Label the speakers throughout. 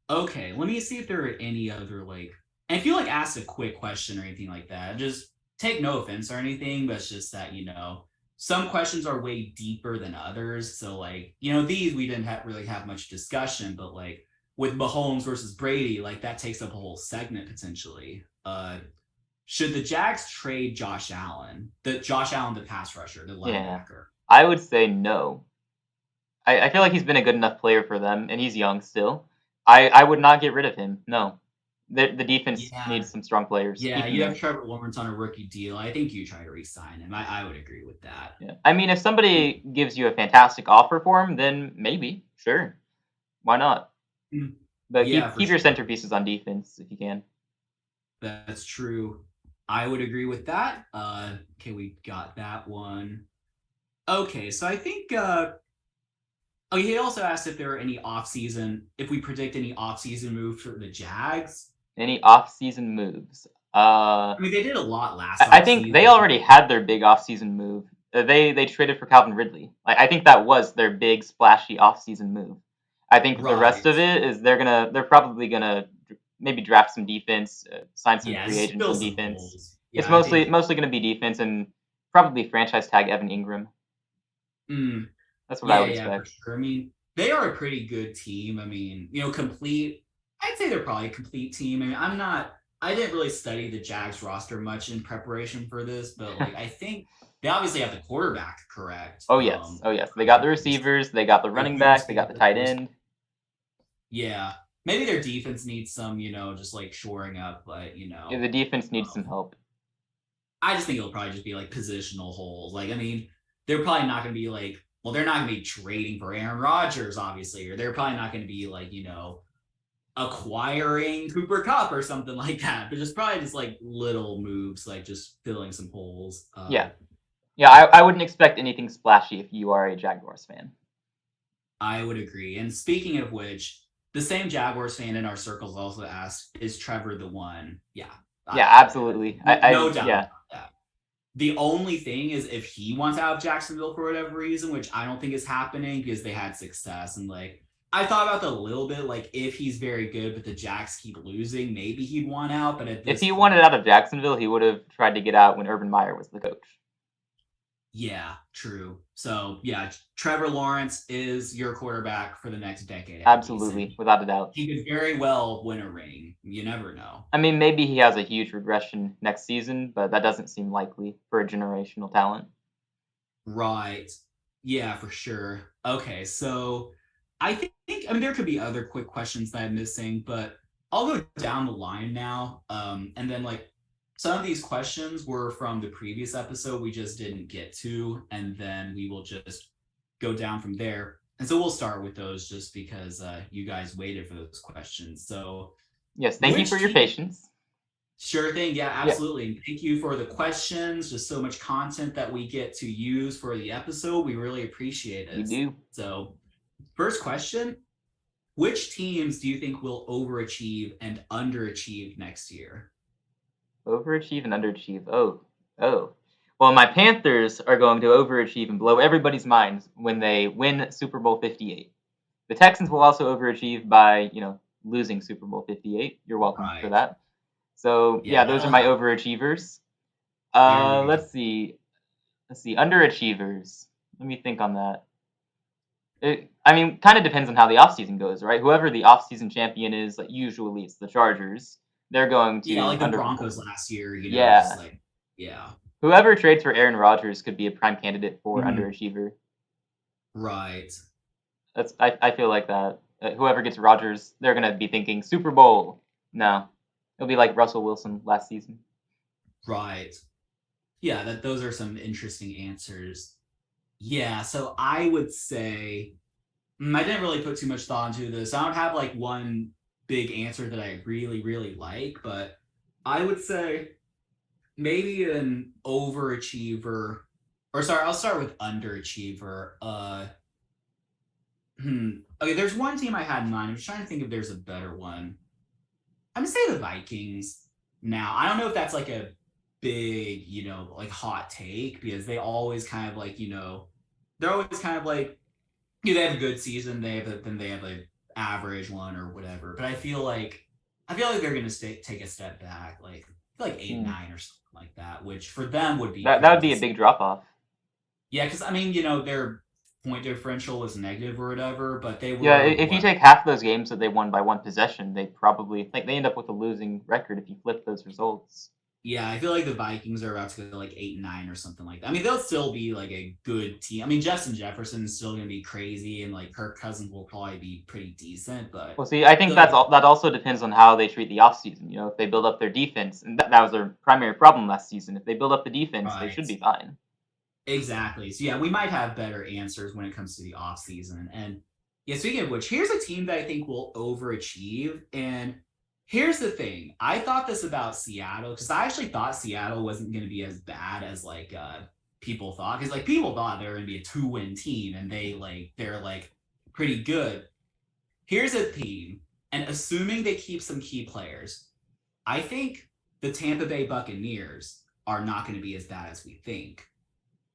Speaker 1: Okay, let me see if there are any other like. And if you like ask a quick question or anything like that, just take no offense or anything, but it's just that some questions are way deeper than others. So like these we didn't really have much discussion, but like with Mahomes versus Brady, like that takes up a whole segment potentially. Should the Jags trade Josh Allen? Josh Allen, the pass rusher, the
Speaker 2: Yeah.
Speaker 1: linebacker.
Speaker 2: I would say no. I feel like he's been a good enough player for them, and he's young still. I would not get rid of him. No. The defense
Speaker 1: Yeah,
Speaker 2: needs some strong players.
Speaker 1: yeah,
Speaker 2: Keep him
Speaker 1: you have
Speaker 2: there.
Speaker 1: Trevor Lawrence on a rookie deal. I think you try to re-sign him. I would agree with that.
Speaker 2: Yeah. I mean, if somebody gives you a fantastic offer for him, then maybe, sure. Why not?
Speaker 1: Mm.
Speaker 2: But
Speaker 1: Yeah,
Speaker 2: keep
Speaker 1: for
Speaker 2: keep your
Speaker 1: sure.
Speaker 2: centerpieces on defense if you can.
Speaker 1: That's true. I would agree with that. Okay, we got that one. Okay, so I think oh, he also asked if there are any off-season, if we predict any off-season moves for the Jags.
Speaker 2: Any off-season moves?
Speaker 1: I mean, they did a lot last
Speaker 2: I think they
Speaker 1: off-season.
Speaker 2: already had their big off-season move. They traded for Calvin Ridley. Like I think that was their big splashy off-season move. I think the rest
Speaker 1: Right.
Speaker 2: of it is they're probably gonna maybe draft some defense, sign some
Speaker 1: Yeah,
Speaker 2: free
Speaker 1: just
Speaker 2: agents
Speaker 1: fill
Speaker 2: on
Speaker 1: some
Speaker 2: defense.
Speaker 1: holes.
Speaker 2: It's
Speaker 1: Yeah, I
Speaker 2: mostly
Speaker 1: think.
Speaker 2: mostly gonna be defense and probably franchise tag Evan Ingram.
Speaker 1: Mm,
Speaker 2: That's what I
Speaker 1: yeah,
Speaker 2: would
Speaker 1: yeah, for
Speaker 2: expect.
Speaker 1: sure. I mean, they are a pretty good team. I mean, complete. I'd say they're probably a complete team. I mean, I didn't really study the Jags roster much in preparation for this, but like, I think they obviously have the quarterback correct.
Speaker 2: Oh yes, oh yes. They
Speaker 1: I
Speaker 2: got the
Speaker 1: think
Speaker 2: receivers, they got the
Speaker 1: their
Speaker 2: running
Speaker 1: good
Speaker 2: back, they got the tight
Speaker 1: receivers.
Speaker 2: end.
Speaker 1: Yeah, maybe their defense needs some, just like shoring up, but
Speaker 2: Yeah, the defense needs
Speaker 1: um,
Speaker 2: some help.
Speaker 1: I just think it'll probably just be like positional holes. Like, I mean, they're probably not going to be like, well, they're not going to be trading for Aaron Rodgers, obviously, or they're probably not going to be like, acquiring Cooper Cup or something like that. But just probably just like little moves, like just filling some holes.
Speaker 2: Yeah, yeah. I wouldn't expect anything splashy if you are a Jaguars fan.
Speaker 1: I would agree. And speaking of which, the same Jaguars fan in our circles also asked, "Is Trevor the one?" Yeah,
Speaker 2: Yeah,
Speaker 1: I
Speaker 2: absolutely.
Speaker 1: no doubt
Speaker 2: Yeah.
Speaker 1: about that. The only thing is if he wants out of Jacksonville for whatever reason, which I don't think is happening because they had success. And like I thought about that a little bit, like if he's very good, but the Jacks keep losing, maybe he'd want out. But at
Speaker 2: If
Speaker 1: this
Speaker 2: he wanted
Speaker 1: point,
Speaker 2: out of Jacksonville, he would have tried to get out when Urban Meyer was the coach.
Speaker 1: yeah, true. So yeah, Trevor Lawrence is your quarterback for the next decade at least. And
Speaker 2: Absolutely, without a doubt.
Speaker 1: he could very well win a ring. You never know.
Speaker 2: I mean, maybe he has a huge regression next season, but that doesn't seem likely for a generational talent.
Speaker 1: Right. Yeah, for sure. Okay, so I mean there could be other quick questions that I'm missing, but I'll go down the line now. And then like some of these questions were from the previous episode we just didn't get to, and then we will just go down from there. And so we'll start with those just because you guys waited for those questions. So
Speaker 2: Yes, thank you for
Speaker 1: which
Speaker 2: your
Speaker 1: team
Speaker 2: patience.
Speaker 1: Sure thing. Yeah,
Speaker 2: Yeah,
Speaker 1: absolutely. Thank you for the questions. Just so much content that we get to use for the episode. We really appreciate
Speaker 2: we
Speaker 1: it.
Speaker 2: do.
Speaker 1: So, first question: which teams do you think will overachieve and underachieve next year?
Speaker 2: Overachieve and underachieve. Oh. Well, my Panthers are going to overachieve and blow everybody's minds when they win Super Bowl 58. The Texans will also overachieve by, losing Super Bowl 58. You're welcome for
Speaker 1: Right.
Speaker 2: that. So,
Speaker 1: Yeah,
Speaker 2: yeah, those are
Speaker 1: that'll
Speaker 2: my
Speaker 1: happen.
Speaker 2: overachievers.
Speaker 1: There you go.
Speaker 2: Let's see. Underachievers. Let me think on that. I mean, kind of depends on how the offseason goes, right? Whoever the offseason champion is, like usually it's the Chargers. They're going
Speaker 1: Yeah,
Speaker 2: to
Speaker 1: like the Broncos
Speaker 2: underperform.
Speaker 1: last year, just
Speaker 2: Yeah.
Speaker 1: like, yeah.
Speaker 2: Whoever trades for Aaron Rodgers could be a prime candidate for
Speaker 1: Mhm.
Speaker 2: underachiever.
Speaker 1: Right.
Speaker 2: I feel like that. Whoever gets Rodgers, they're gonna be thinking Super Bowl. No, it'll be like Russell Wilson last season.
Speaker 1: Right. Yeah, those are some interesting answers. Yeah, so I would say I didn't really put too much thought into this. I don't have like one big answer that I really, really like, but I would say maybe an overachiever, or sorry, I'll start with underachiever. Okay, there's one team I had in mind. I'm just trying to think if there's a better one. I'm gonna say the Vikings. Now, I don't know if that's like a big, like hot take because they always kind of like, they're always kind of like they have a good season. Then they have a average one or whatever. But I feel like they're gonna take a step back, like 8-9 or something like that, which for them would be
Speaker 2: that
Speaker 1: pretty
Speaker 2: would be a
Speaker 1: decent.
Speaker 2: big drop off.
Speaker 1: Yeah, because I mean, their point differential was negative or whatever, but they
Speaker 2: Yeah,
Speaker 1: were
Speaker 2: if you
Speaker 1: what?
Speaker 2: take half those games that they won by one possession, they probably like they end up with a losing record if you flip those results.
Speaker 1: Yeah, I feel like the Vikings are about to go like 8-9 or something like that. I mean, they'll still be like a good team. I mean, Justin Jefferson is still gonna be crazy, and like Kirk Cousins will probably be pretty decent, but
Speaker 2: Well, see, I
Speaker 1: I
Speaker 2: think
Speaker 1: feel like
Speaker 2: that also depends on how they treat the offseason. You know, if they build up their defense, and that was their primary problem last season. If they build up the defense, they should
Speaker 1: right.
Speaker 2: be fine.
Speaker 1: Exactly. So yeah, we might have better answers when it comes to the off season. And yeah, speaking of which, here's a team that I think will overachieve. And here's the thing. I thought this about Seattle because I actually thought Seattle wasn't going to be as bad as people thought. Because like people thought they were going to be a 2-win team and they're like pretty good. Here's a team, and assuming they keep some key players, I think the Tampa Bay Buccaneers are not going to be as bad as we think.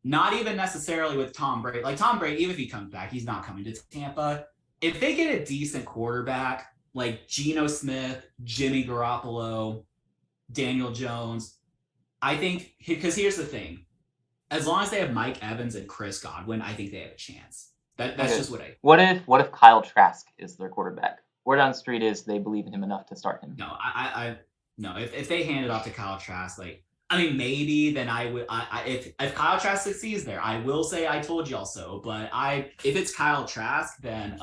Speaker 1: Not even necessarily with Tom Brady. Like Tom Brady, even if he comes back, he's not coming to Tampa. If they get a decent quarterback like Geno Smith, Jimmy Garoppolo, Daniel Jones, I think because here's the thing: as long as they have Mike Evans and Chris Godwin, I think they have a chance. That's
Speaker 2: Okay.
Speaker 1: just what I.
Speaker 2: What if Kyle Trask is their quarterback? Word on the street is they believe in him enough to start him.
Speaker 1: No, I no. If they hand it off to Kyle Trask, like I mean, maybe then I would. If Kyle Trask succeeds there, I will say I told y'all so. But if it's Kyle Trask, then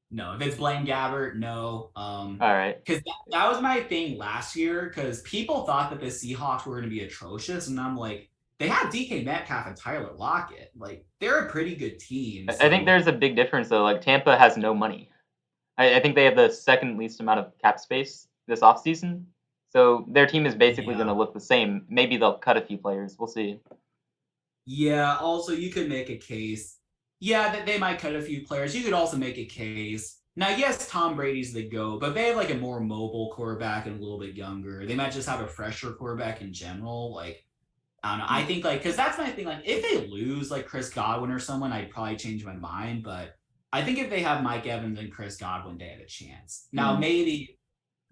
Speaker 1: no. If it's Blaine Gabbert, no.
Speaker 2: All right.
Speaker 1: Because that was my thing last year. Because people thought that the Seahawks were going to be atrocious, and I'm like, they have DK Metcalf and Tyler Lockett. Like they're a pretty good team.
Speaker 2: I think there's a big difference though. Like Tampa has no money. I think they have the second least amount of cap space this offseason. So their team is basically going to
Speaker 1: Yeah.
Speaker 2: look the same. Maybe they'll cut a few players. We'll see.
Speaker 1: Yeah, also you could make a case. Yeah, that they might cut a few players. You could also make a case. Now, yes, Tom Brady's the GOAT, but they have like a more mobile quarterback and a little bit younger. They might just have a fresher quarterback in general. Like, I don't know. I think like because that's my thing. Like, if they lose like Chris Godwin or someone, I'd probably change my mind. But I think if they have Mike Evans and Chris Godwin, they have a chance. Now, maybe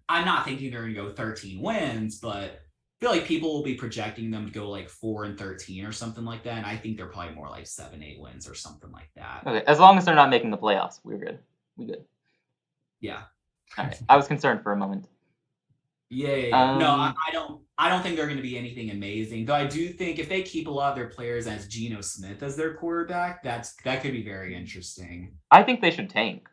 Speaker 1: I'm not thinking they're going to go 13 wins, but I feel like people will be projecting them to go like 4-13 or something like that. And I think they're probably more like 7-8 wins or something like that.
Speaker 2: Okay, as long as they're not making the playoffs, we're good. We good.
Speaker 1: Yeah.
Speaker 2: All right. I was concerned for a moment.
Speaker 1: Yeah. No, I don't think they're going to be anything amazing. Though I do think if they keep a lot of their players as Geno Smith as their quarterback, that could be very interesting.
Speaker 2: I think they should tank.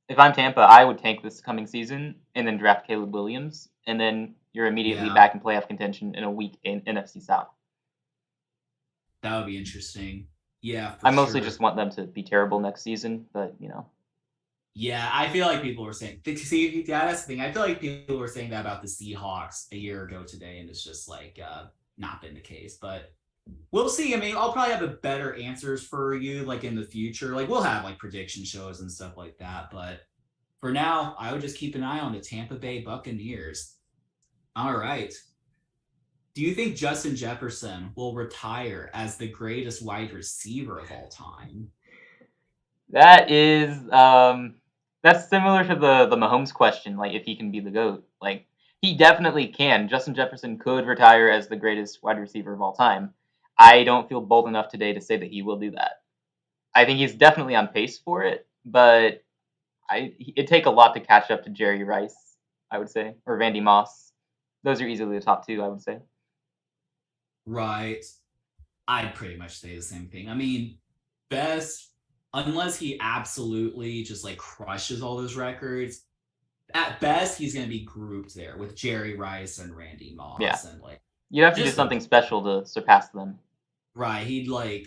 Speaker 2: If I'm Tampa, I would tank this coming season and then draft Caleb Williams, and then you're immediately back in playoff contention in a weak NFC South.
Speaker 1: That would be interesting. Yeah,
Speaker 2: I mostly just want them to be terrible next season, but you know.
Speaker 1: Yeah, I feel like people were saying. See, yeah, that's the thing. I feel like people were saying that about the Seahawks a year ago today, and it's just like not been the case. But we'll see. I mean, I'll probably have a better answers for you like in the future. Like we'll have like prediction shows and stuff like that. But for now, I would just keep an eye on the Tampa Bay Buccaneers. All right. Do you think Justin Jefferson will retire as the greatest wide receiver of all time?
Speaker 2: That is that's similar to the Mahomes question, like if he can be the GOAT. Like he definitely can. Justin Jefferson could retire as the greatest wide receiver of all time. I don't feel bold enough today to say that he will do that. I think he's definitely on pace for it, but it'd take a lot to catch up to Jerry Rice, I would say, or Randy Moss. Those are easily the top two, I would say.
Speaker 1: Right. I'd pretty much say the same thing. I mean, best, unless he absolutely just like crushes all those records, at best he's going to be grouped there with Jerry Rice and Randy Moss.
Speaker 2: Yeah.
Speaker 1: And like
Speaker 2: you'd have to do something special to surpass them.
Speaker 1: Right. He'd like,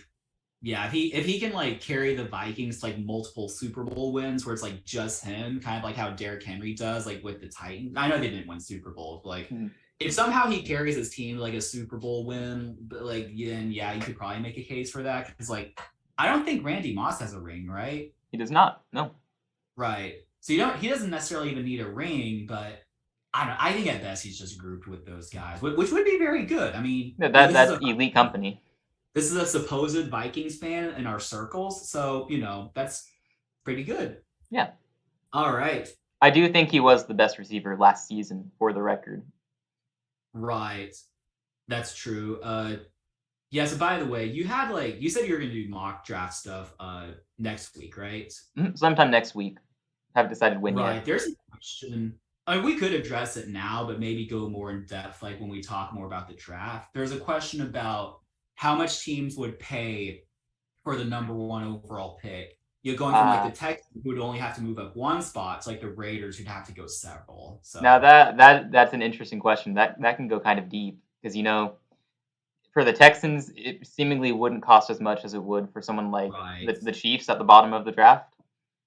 Speaker 1: yeah, if he can like carry the Vikings to like multiple Super Bowl wins where it's like just him, kind of like how Derrick Henry does, like with the Titans. I know they didn't win Super Bowls, but like if somehow he carries his team to like a Super Bowl win, but like then yeah, you could probably make a case for that because like I don't think Randy Moss has a ring, right?
Speaker 2: He does not. No.
Speaker 1: Right. So he doesn't necessarily even need a ring, but I don't know. I think at best he's just grouped with those guys, which would be very good. I mean,
Speaker 2: yeah, that's elite company.
Speaker 1: This is a supposed Vikings fan in our circles, so that's pretty good.
Speaker 2: Yeah.
Speaker 1: All right.
Speaker 2: I do think he was the best receiver last season, for the record.
Speaker 1: Right. That's true. Yeah, so by the way, you said you were gonna do mock draft stuff next week, right?
Speaker 2: Sometime next week. Haven't decided when
Speaker 1: Right.
Speaker 2: yet.
Speaker 1: There's a question. I mean, we could address it now, but maybe go more in depth, like when we talk more about the draft. There's a question about how much teams would pay for the number one overall pick. You're going from like the Texans who would only have to move up one spot to like the Raiders who'd have to go several. So
Speaker 2: now that's an interesting question. That can go kind of deep because for the Texans, it seemingly wouldn't cost as much as it would for someone like
Speaker 1: right.
Speaker 2: the Chiefs at the bottom of the draft.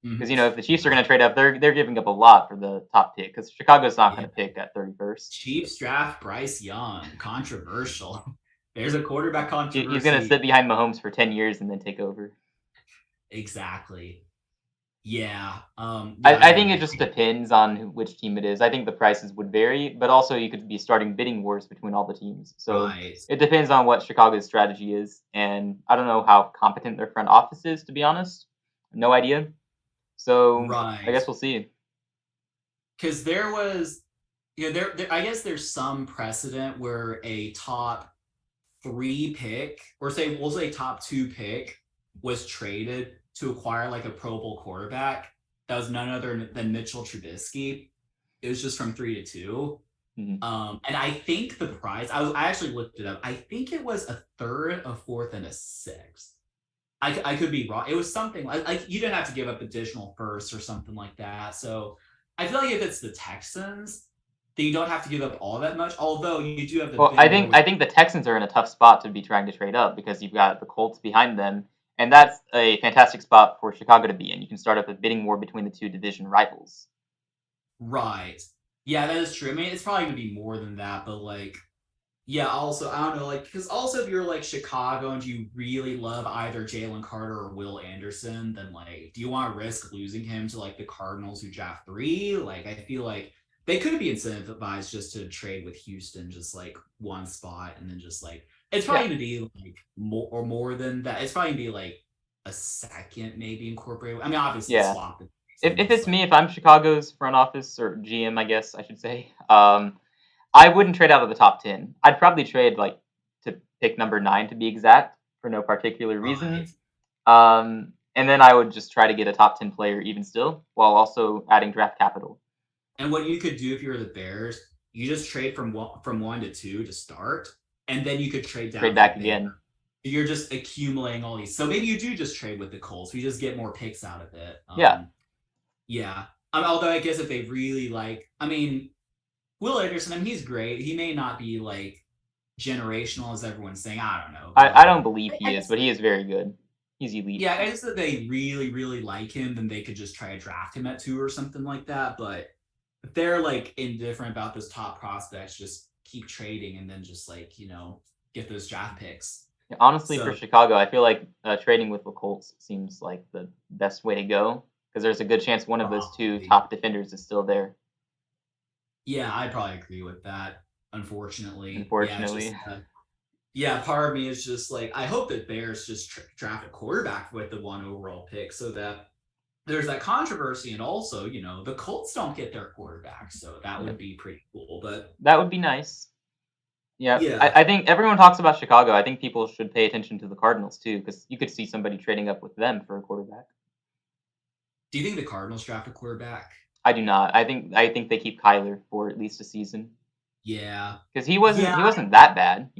Speaker 2: Because if the Chiefs are going to trade up, they're giving up a lot for the top pick. Because Chicago's not going to pick at 31st.
Speaker 1: Chiefs draft Bryce Young, controversial. There's a quarterback controversy.
Speaker 2: He's going to sit behind Mahomes for 10 years and then take over.
Speaker 1: Exactly. Yeah.
Speaker 2: I think it just depends on which team it is. I think the prices would vary, but also you could be starting bidding wars between all the teams. So it depends on what Chicago's strategy is, and I don't know how competent their front office is, to be honest. No idea. So I guess we'll see.
Speaker 1: Because there was, there I guess there's some precedent where a top 3 pick, or we'll say top 2 pick, was traded to acquire like a Pro Bowl quarterback that was none other than Mitchell Trubisky. It was just from 3 to 2.
Speaker 2: Mm-hmm.
Speaker 1: And I think the price, I actually looked it up. I think it was a third, a fourth, and a sixth. I could be wrong. It was something like you didn't have to give up additional firsts or something like that. So I feel like if it's the Texans, then you don't have to give up all that much. Although you do have the.
Speaker 2: Well, I think the Texans are in a tough spot to be trying to trade up because you've got the Colts behind them, and that's a fantastic spot for Chicago to be in. You can start up a bidding war between the two division rivals.
Speaker 1: Right. Yeah, that is true. I mean, it's probably gonna be more than that, but like, yeah. Also, I don't know, like, because also if you're like Chicago and you really love either Jalen Carter or Will Anderson, then like, do you want to risk losing him to like the Cardinals who draft 3? Like, I feel like they could be incentivized just to trade with Houston, just like one spot, and then just like it's probably gonna be like more than that. It's probably gonna be like a second maybe incorporated. I mean, obviously swap it.
Speaker 2: If it's me, if I'm Chicago's front office or GM, I guess I should say, I wouldn't trade out of the top 10. I'd probably trade like to pick number 9 to be exact for no particular reason. And then I would just try to get a top 10 player even still while also adding draft capital.
Speaker 1: And what you could do if you were the Bears, you just trade from 1 to 2 to start, and then you could trade down.
Speaker 2: Trade back again.
Speaker 1: You're just accumulating all these. So maybe you do just trade with the Colts. You just get more picks out of it. Yeah. Although I guess if they really Will Anderson, I mean, he's great. He may not be like generational as everyone's saying. I don't know.
Speaker 2: I don't believe he is, but he is very good. He's elite.
Speaker 1: Yeah, I guess if they really, really like him, then they could just try to draft him at 2 or something like that. But if they're like indifferent about those top prospects, just keep trading and then just like, get those draft picks.
Speaker 2: Yeah, honestly, for Chicago, I feel like trading with the Colts seems like the best way to go because there's a good chance one of those 2 top defenders is still there.
Speaker 1: Yeah, I'd probably agree with that. Unfortunately. Yeah, part of me is just like, I hope that Bears just draft a quarterback with the 1 overall pick so that there's that controversy. And also, the Colts don't get their quarterback. So that would be pretty cool. But
Speaker 2: that would be nice. Yeah. I think everyone talks about Chicago. I think people should pay attention to the Cardinals too, because you could see somebody trading up with them for a quarterback.
Speaker 1: Do you think the Cardinals draft a quarterback?
Speaker 2: I do not. I think they keep Kyler for at least a season.
Speaker 1: Yeah,
Speaker 2: because he wasn't that bad.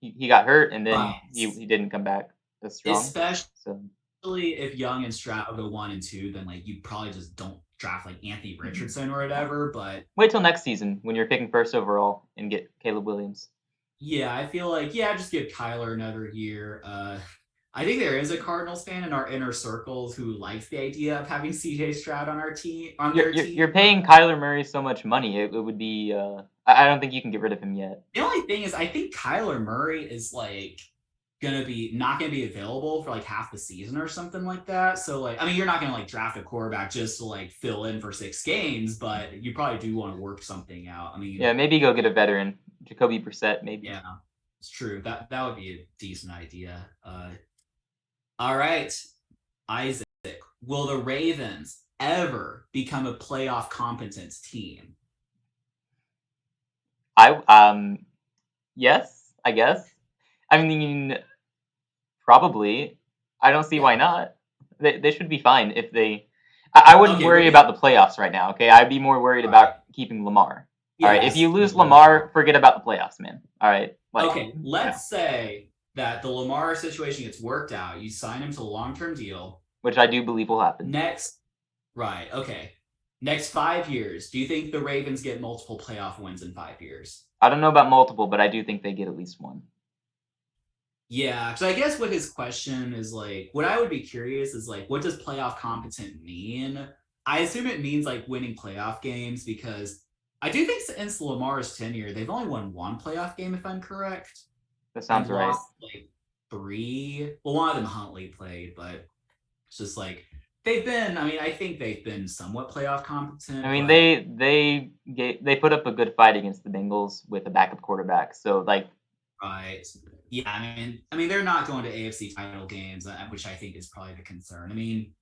Speaker 2: He got hurt and then he didn't come back as strong.
Speaker 1: Especially if Young and Stroud go 1 and 2, then like you probably just don't draft like Anthony Richardson or whatever. But
Speaker 2: wait till next season when you're picking first overall and get Caleb Williams.
Speaker 1: Yeah, I feel like just give Kyler another year. I think there is a Cardinals fan in our inner circles who likes the idea of having CJ Stroud on our team.
Speaker 2: You're paying Kyler Murray so much money. It would be. I don't think you can get rid of him yet.
Speaker 1: The only thing is, I think Kyler Murray is like not gonna be available for like half the season or something like that. So like, I mean, you're not gonna like draft a quarterback just to like fill in for 6 games, but you probably do want to work something out. I mean,
Speaker 2: maybe go get a veteran, Jacoby Brissett, maybe.
Speaker 1: Yeah, it's true. That would be a decent idea. All right, Isaac. Will the Ravens ever become a playoff competent team?
Speaker 2: Yes, I guess. I mean, probably. I don't see why
Speaker 1: Yeah.
Speaker 2: not. They should be fine if they. I wouldn't
Speaker 1: Okay,
Speaker 2: worry about the playoffs right now. Okay, I'd be more worried
Speaker 1: right.
Speaker 2: about keeping Lamar. All right, if you
Speaker 1: Yes,
Speaker 2: lose
Speaker 1: with Lamar.
Speaker 2: Lamar, forget about the playoffs, man. All right,
Speaker 1: Okay,
Speaker 2: you know,
Speaker 1: let's say that the Lamar situation gets worked out. You sign him to a long-term deal.
Speaker 2: which I do believe will happen.
Speaker 1: Next, right, okay. Next 5 years, do you think the Ravens get multiple playoff wins in 5 years?
Speaker 2: I don't know about multiple, but I do think they get at least one.
Speaker 1: Yeah, because I guess what his question is like, what I would be curious is like, what does playoff competent mean? I assume it means like winning playoff games because I do think since Lamar's tenure, they've only won one playoff game, if I'm correct,
Speaker 2: That
Speaker 1: and
Speaker 2: sounds right.
Speaker 1: lost like three. Well, one of them Huntley played, but it's just like they've been. I mean, I think they've been somewhat playoff competent,
Speaker 2: I mean,
Speaker 1: but
Speaker 2: they put up a good fight against the Bengals with a backup quarterback. So like,
Speaker 1: right. Yeah, I mean, they're not going to AFC title games, which I think is probably the concern. I mean,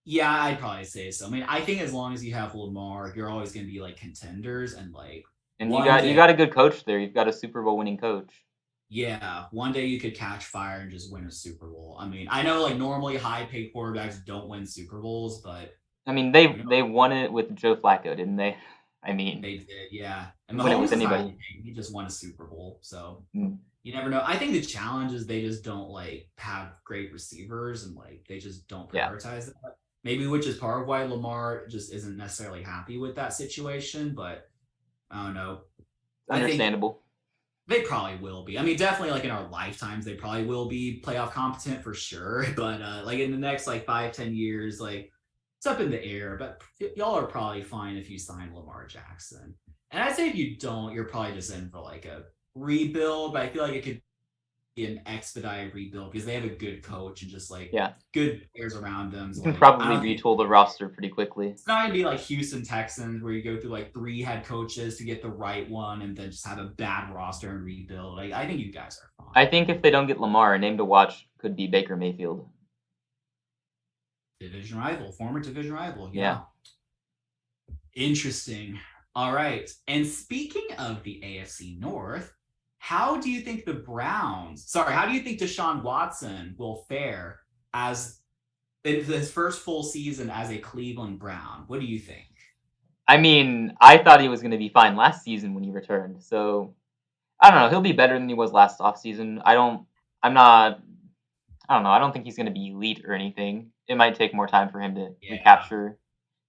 Speaker 1: yeah, I'd probably say so. I mean, I think as long as you have Lamar, you're always going to be like contenders, and like
Speaker 2: and
Speaker 1: one
Speaker 2: you
Speaker 1: day,
Speaker 2: got a good coach there. You've got a Super Bowl winning coach.
Speaker 1: yeah, one day you could catch fire and just win a Super Bowl. I mean, I know like normally high paid quarterbacks don't win Super Bowls, but
Speaker 2: I mean,
Speaker 1: you know,
Speaker 2: they won it with Joe Flacco, didn't they? I mean,
Speaker 1: they did, yeah. And
Speaker 2: win it
Speaker 1: Mahomes
Speaker 2: with
Speaker 1: is highly
Speaker 2: anybody.
Speaker 1: paid. He just won a Super Bowl, so
Speaker 2: Mm.
Speaker 1: you never know. I think the challenge is they just don't like have great receivers and like they just don't
Speaker 2: Yeah,
Speaker 1: prioritize that. Maybe which is part of why Lamar just isn't necessarily happy with that situation, but I don't know. I think
Speaker 2: understandable.
Speaker 1: they probably will be. I mean, definitely like in our lifetimes, they probably will be playoff competent for sure. But like in the next like 5, 10 years, like it's up in the air. But y'all are probably fine if you sign Lamar Jackson. And I'd say if you don't, you're probably just in for like a rebuild. But I feel like it could be an expedited rebuild because they have a good coach and just like
Speaker 2: Yeah,
Speaker 1: good players around them.
Speaker 2: you
Speaker 1: So
Speaker 2: can
Speaker 1: like I
Speaker 2: probably
Speaker 1: don't think
Speaker 2: retool the roster pretty quickly.
Speaker 1: it's not gonna be like Houston Texans where you go through like 3 head coaches to get the right one and then just have a bad roster and rebuild. Like I think you guys are fine.
Speaker 2: I think if they don't get Lamar, a name to watch could be Baker Mayfield.
Speaker 1: Division rival, former division rival.
Speaker 2: Yeah.
Speaker 1: Yeah. Interesting. All right. And speaking of the AFC North, how do you think how do you think Deshaun Watson will fare as in his first full season as a Cleveland Brown? What do you think?
Speaker 2: I mean, I thought he was going to be fine last season when he returned. So I don't know. He'll be better than he was last offseason. I'm not, I don't know. I don't think he's going to be elite or anything. It might take more time for him to
Speaker 1: Yeah.
Speaker 2: recapture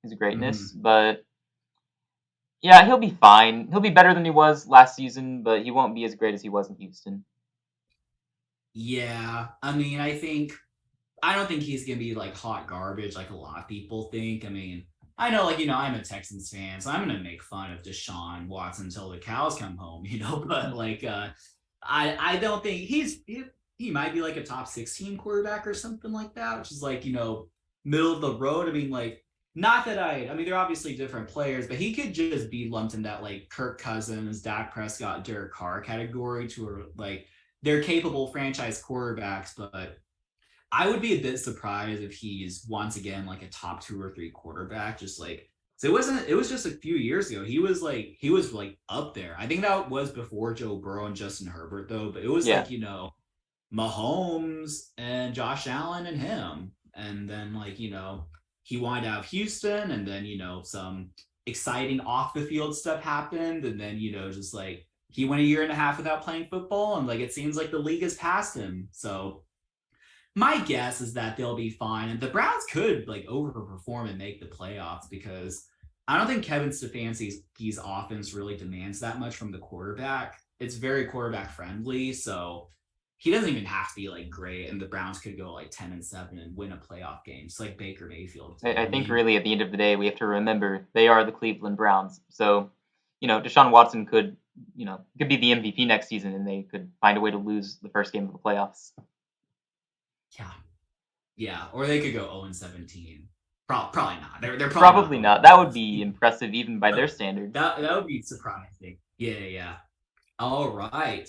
Speaker 2: his greatness.
Speaker 1: Mhm.
Speaker 2: But yeah, he'll be fine. He'll be better than he was last season, but he won't be as great as he was in Houston.
Speaker 1: Yeah. I don't think he's gonna be like hot garbage like a lot of people think. I mean, I know like I'm a Texans fan, so I'm gonna make fun of Deshaun Watson until the cows come home, But like, I don't think he might be like a top 16 quarterback or something like that, which is like middle of the road. I mean, like not that I mean they're obviously different players, but he could just be lumped in that like Kirk Cousins, Dak Prescott, Derek Carr category to where like they're capable franchise quarterbacks, but I would be a bit surprised if he's once again like a top 2 or 3 quarterback. Just like so, it was just a few years ago. He was like up there. I think that was before Joe Burrow and Justin Herbert though. But it was
Speaker 2: Yeah.
Speaker 1: like Mahomes and Josh Allen and him, and then like he wanted out of Houston, and then some exciting off the field stuff happened, and then just like he went a year and a half without playing football, and like it seems like the league has passed him. So my guess is that they'll be fine, and the Browns could like overperform and make the playoffs because I don't think Kevin Stefanski's offense really demands that much from the quarterback. It's very quarterback friendly, so he doesn't even have to be like great, and the Browns could go like 10-7 and win a playoff game, just like Baker Mayfield did.
Speaker 2: I think really at the end of the day, we have to remember they are the Cleveland Browns. So, Deshaun Watson could be the MVP next season, and they could find a way to lose the first game of the playoffs.
Speaker 1: Yeah, yeah, or they could go 0-17. Probably not. They're
Speaker 2: Probably
Speaker 1: not.
Speaker 2: not. That would be impressive even by their standards.
Speaker 1: That would be surprising. Yeah, yeah. All right.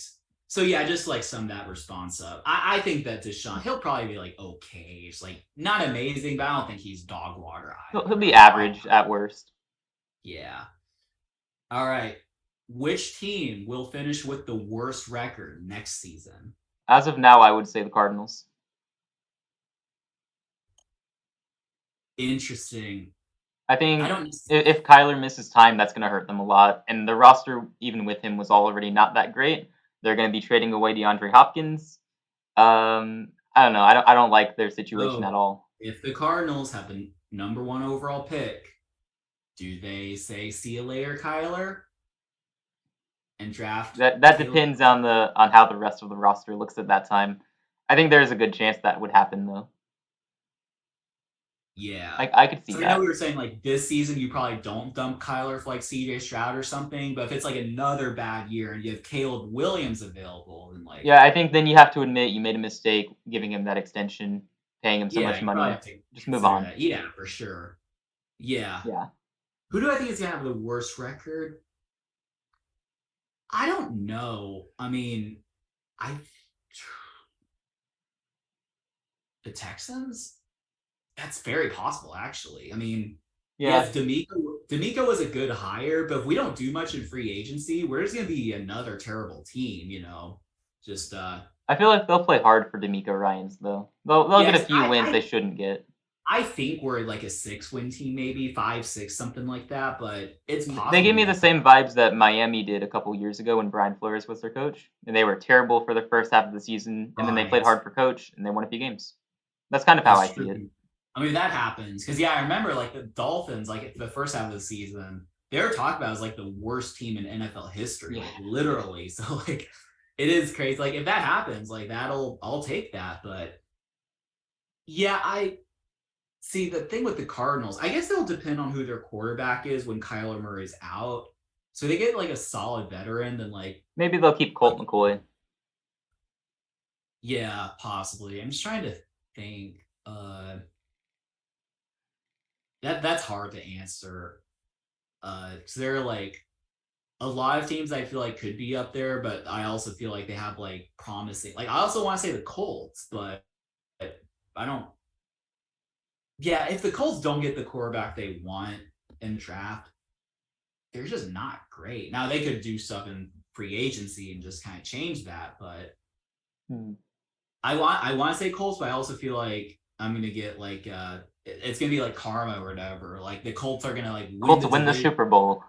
Speaker 1: So yeah, just like sum that response up. I think that Deshaun, he'll probably be like okay, it's like not amazing, but I don't think he's dog water
Speaker 2: He'll be
Speaker 1: either.
Speaker 2: average at worst.
Speaker 1: Yeah. All right. Which team will finish with the worst record next season?
Speaker 2: As of now, I would say the Cardinals.
Speaker 1: Interesting.
Speaker 2: I
Speaker 1: I
Speaker 2: think
Speaker 1: don't.
Speaker 2: if Kyler misses time, that's going to hurt them a lot. And the roster, even with him, was already not that great. They're going to be trading away DeAndre Hopkins. I don't know. I don't like their situation at
Speaker 1: So,
Speaker 2: all.
Speaker 1: if the Cardinals have the number one overall pick, do they say see you later, Kyler, and draft
Speaker 2: That
Speaker 1: Caleb?
Speaker 2: depends on how the rest of the roster looks at that time. I think there's a good chance that would happen though.
Speaker 1: Yeah.
Speaker 2: I could see
Speaker 1: So I know
Speaker 2: that.
Speaker 1: we were saying like this season you probably don't dump Kyler for like CJ Stroud or something, but if it's like another bad year and you have Caleb Williams available, then like
Speaker 2: Yeah, I think then you have to admit you made a mistake giving him that extension, paying him so
Speaker 1: yeah,
Speaker 2: much
Speaker 1: you probably
Speaker 2: money.
Speaker 1: have to
Speaker 2: Just move
Speaker 1: consider
Speaker 2: on.
Speaker 1: that. Yeah, for sure. Yeah.
Speaker 2: Yeah.
Speaker 1: Who do I think is gonna have the worst record? I don't know. I mean, I the Texans? That's very possible, actually. I mean,
Speaker 2: Yeah.
Speaker 1: yes, D'Amico was a good hire, but if we don't do much in free agency, we're just gonna be another terrible team, you know. Just
Speaker 2: I feel like they'll play hard for D'Amico Ryans though. They'll get a
Speaker 1: yes,
Speaker 2: few wins they shouldn't get.
Speaker 1: I think we're like a 6-win team, maybe 5-6, something like that. But it's
Speaker 2: They gave
Speaker 1: possible.
Speaker 2: me the same vibes that Miami did a couple years ago when Brian Flores was their coach, and they were terrible for the first half of the season, and then they played
Speaker 1: Right.
Speaker 2: hard for coach, and they won a few games. That's kind of how
Speaker 1: That's
Speaker 2: I see it.
Speaker 1: true. I mean, that happens because yeah, I remember like the Dolphins, like the first half of the season, they were talked about as like the worst team in NFL history,
Speaker 2: Yeah.
Speaker 1: like literally. So like, it is crazy. Like if that happens, like I'll take that. But yeah, I see the thing with the Cardinals. I guess it'll depend on who their quarterback is when Kyler Murray's out. So they get like a solid veteran, then like
Speaker 2: Maybe they'll keep Colt McCoy.
Speaker 1: yeah, possibly. I'm just trying to think. That's hard to answer. Because there are like a lot of teams I feel like could be up there, but I also feel like they have like promising. Like I also want to say the Colts, but I don't. Yeah, if the Colts don't get the quarterback they want in the draft, they're just not great. Now they could do stuff in free agency and just kind of change that, but I want to say Colts, but I also feel like I'm gonna get like it's gonna be like karma or whatever. Like the Colts are gonna like win
Speaker 2: Colts
Speaker 1: the
Speaker 2: win the
Speaker 1: division.
Speaker 2: Super Bowl.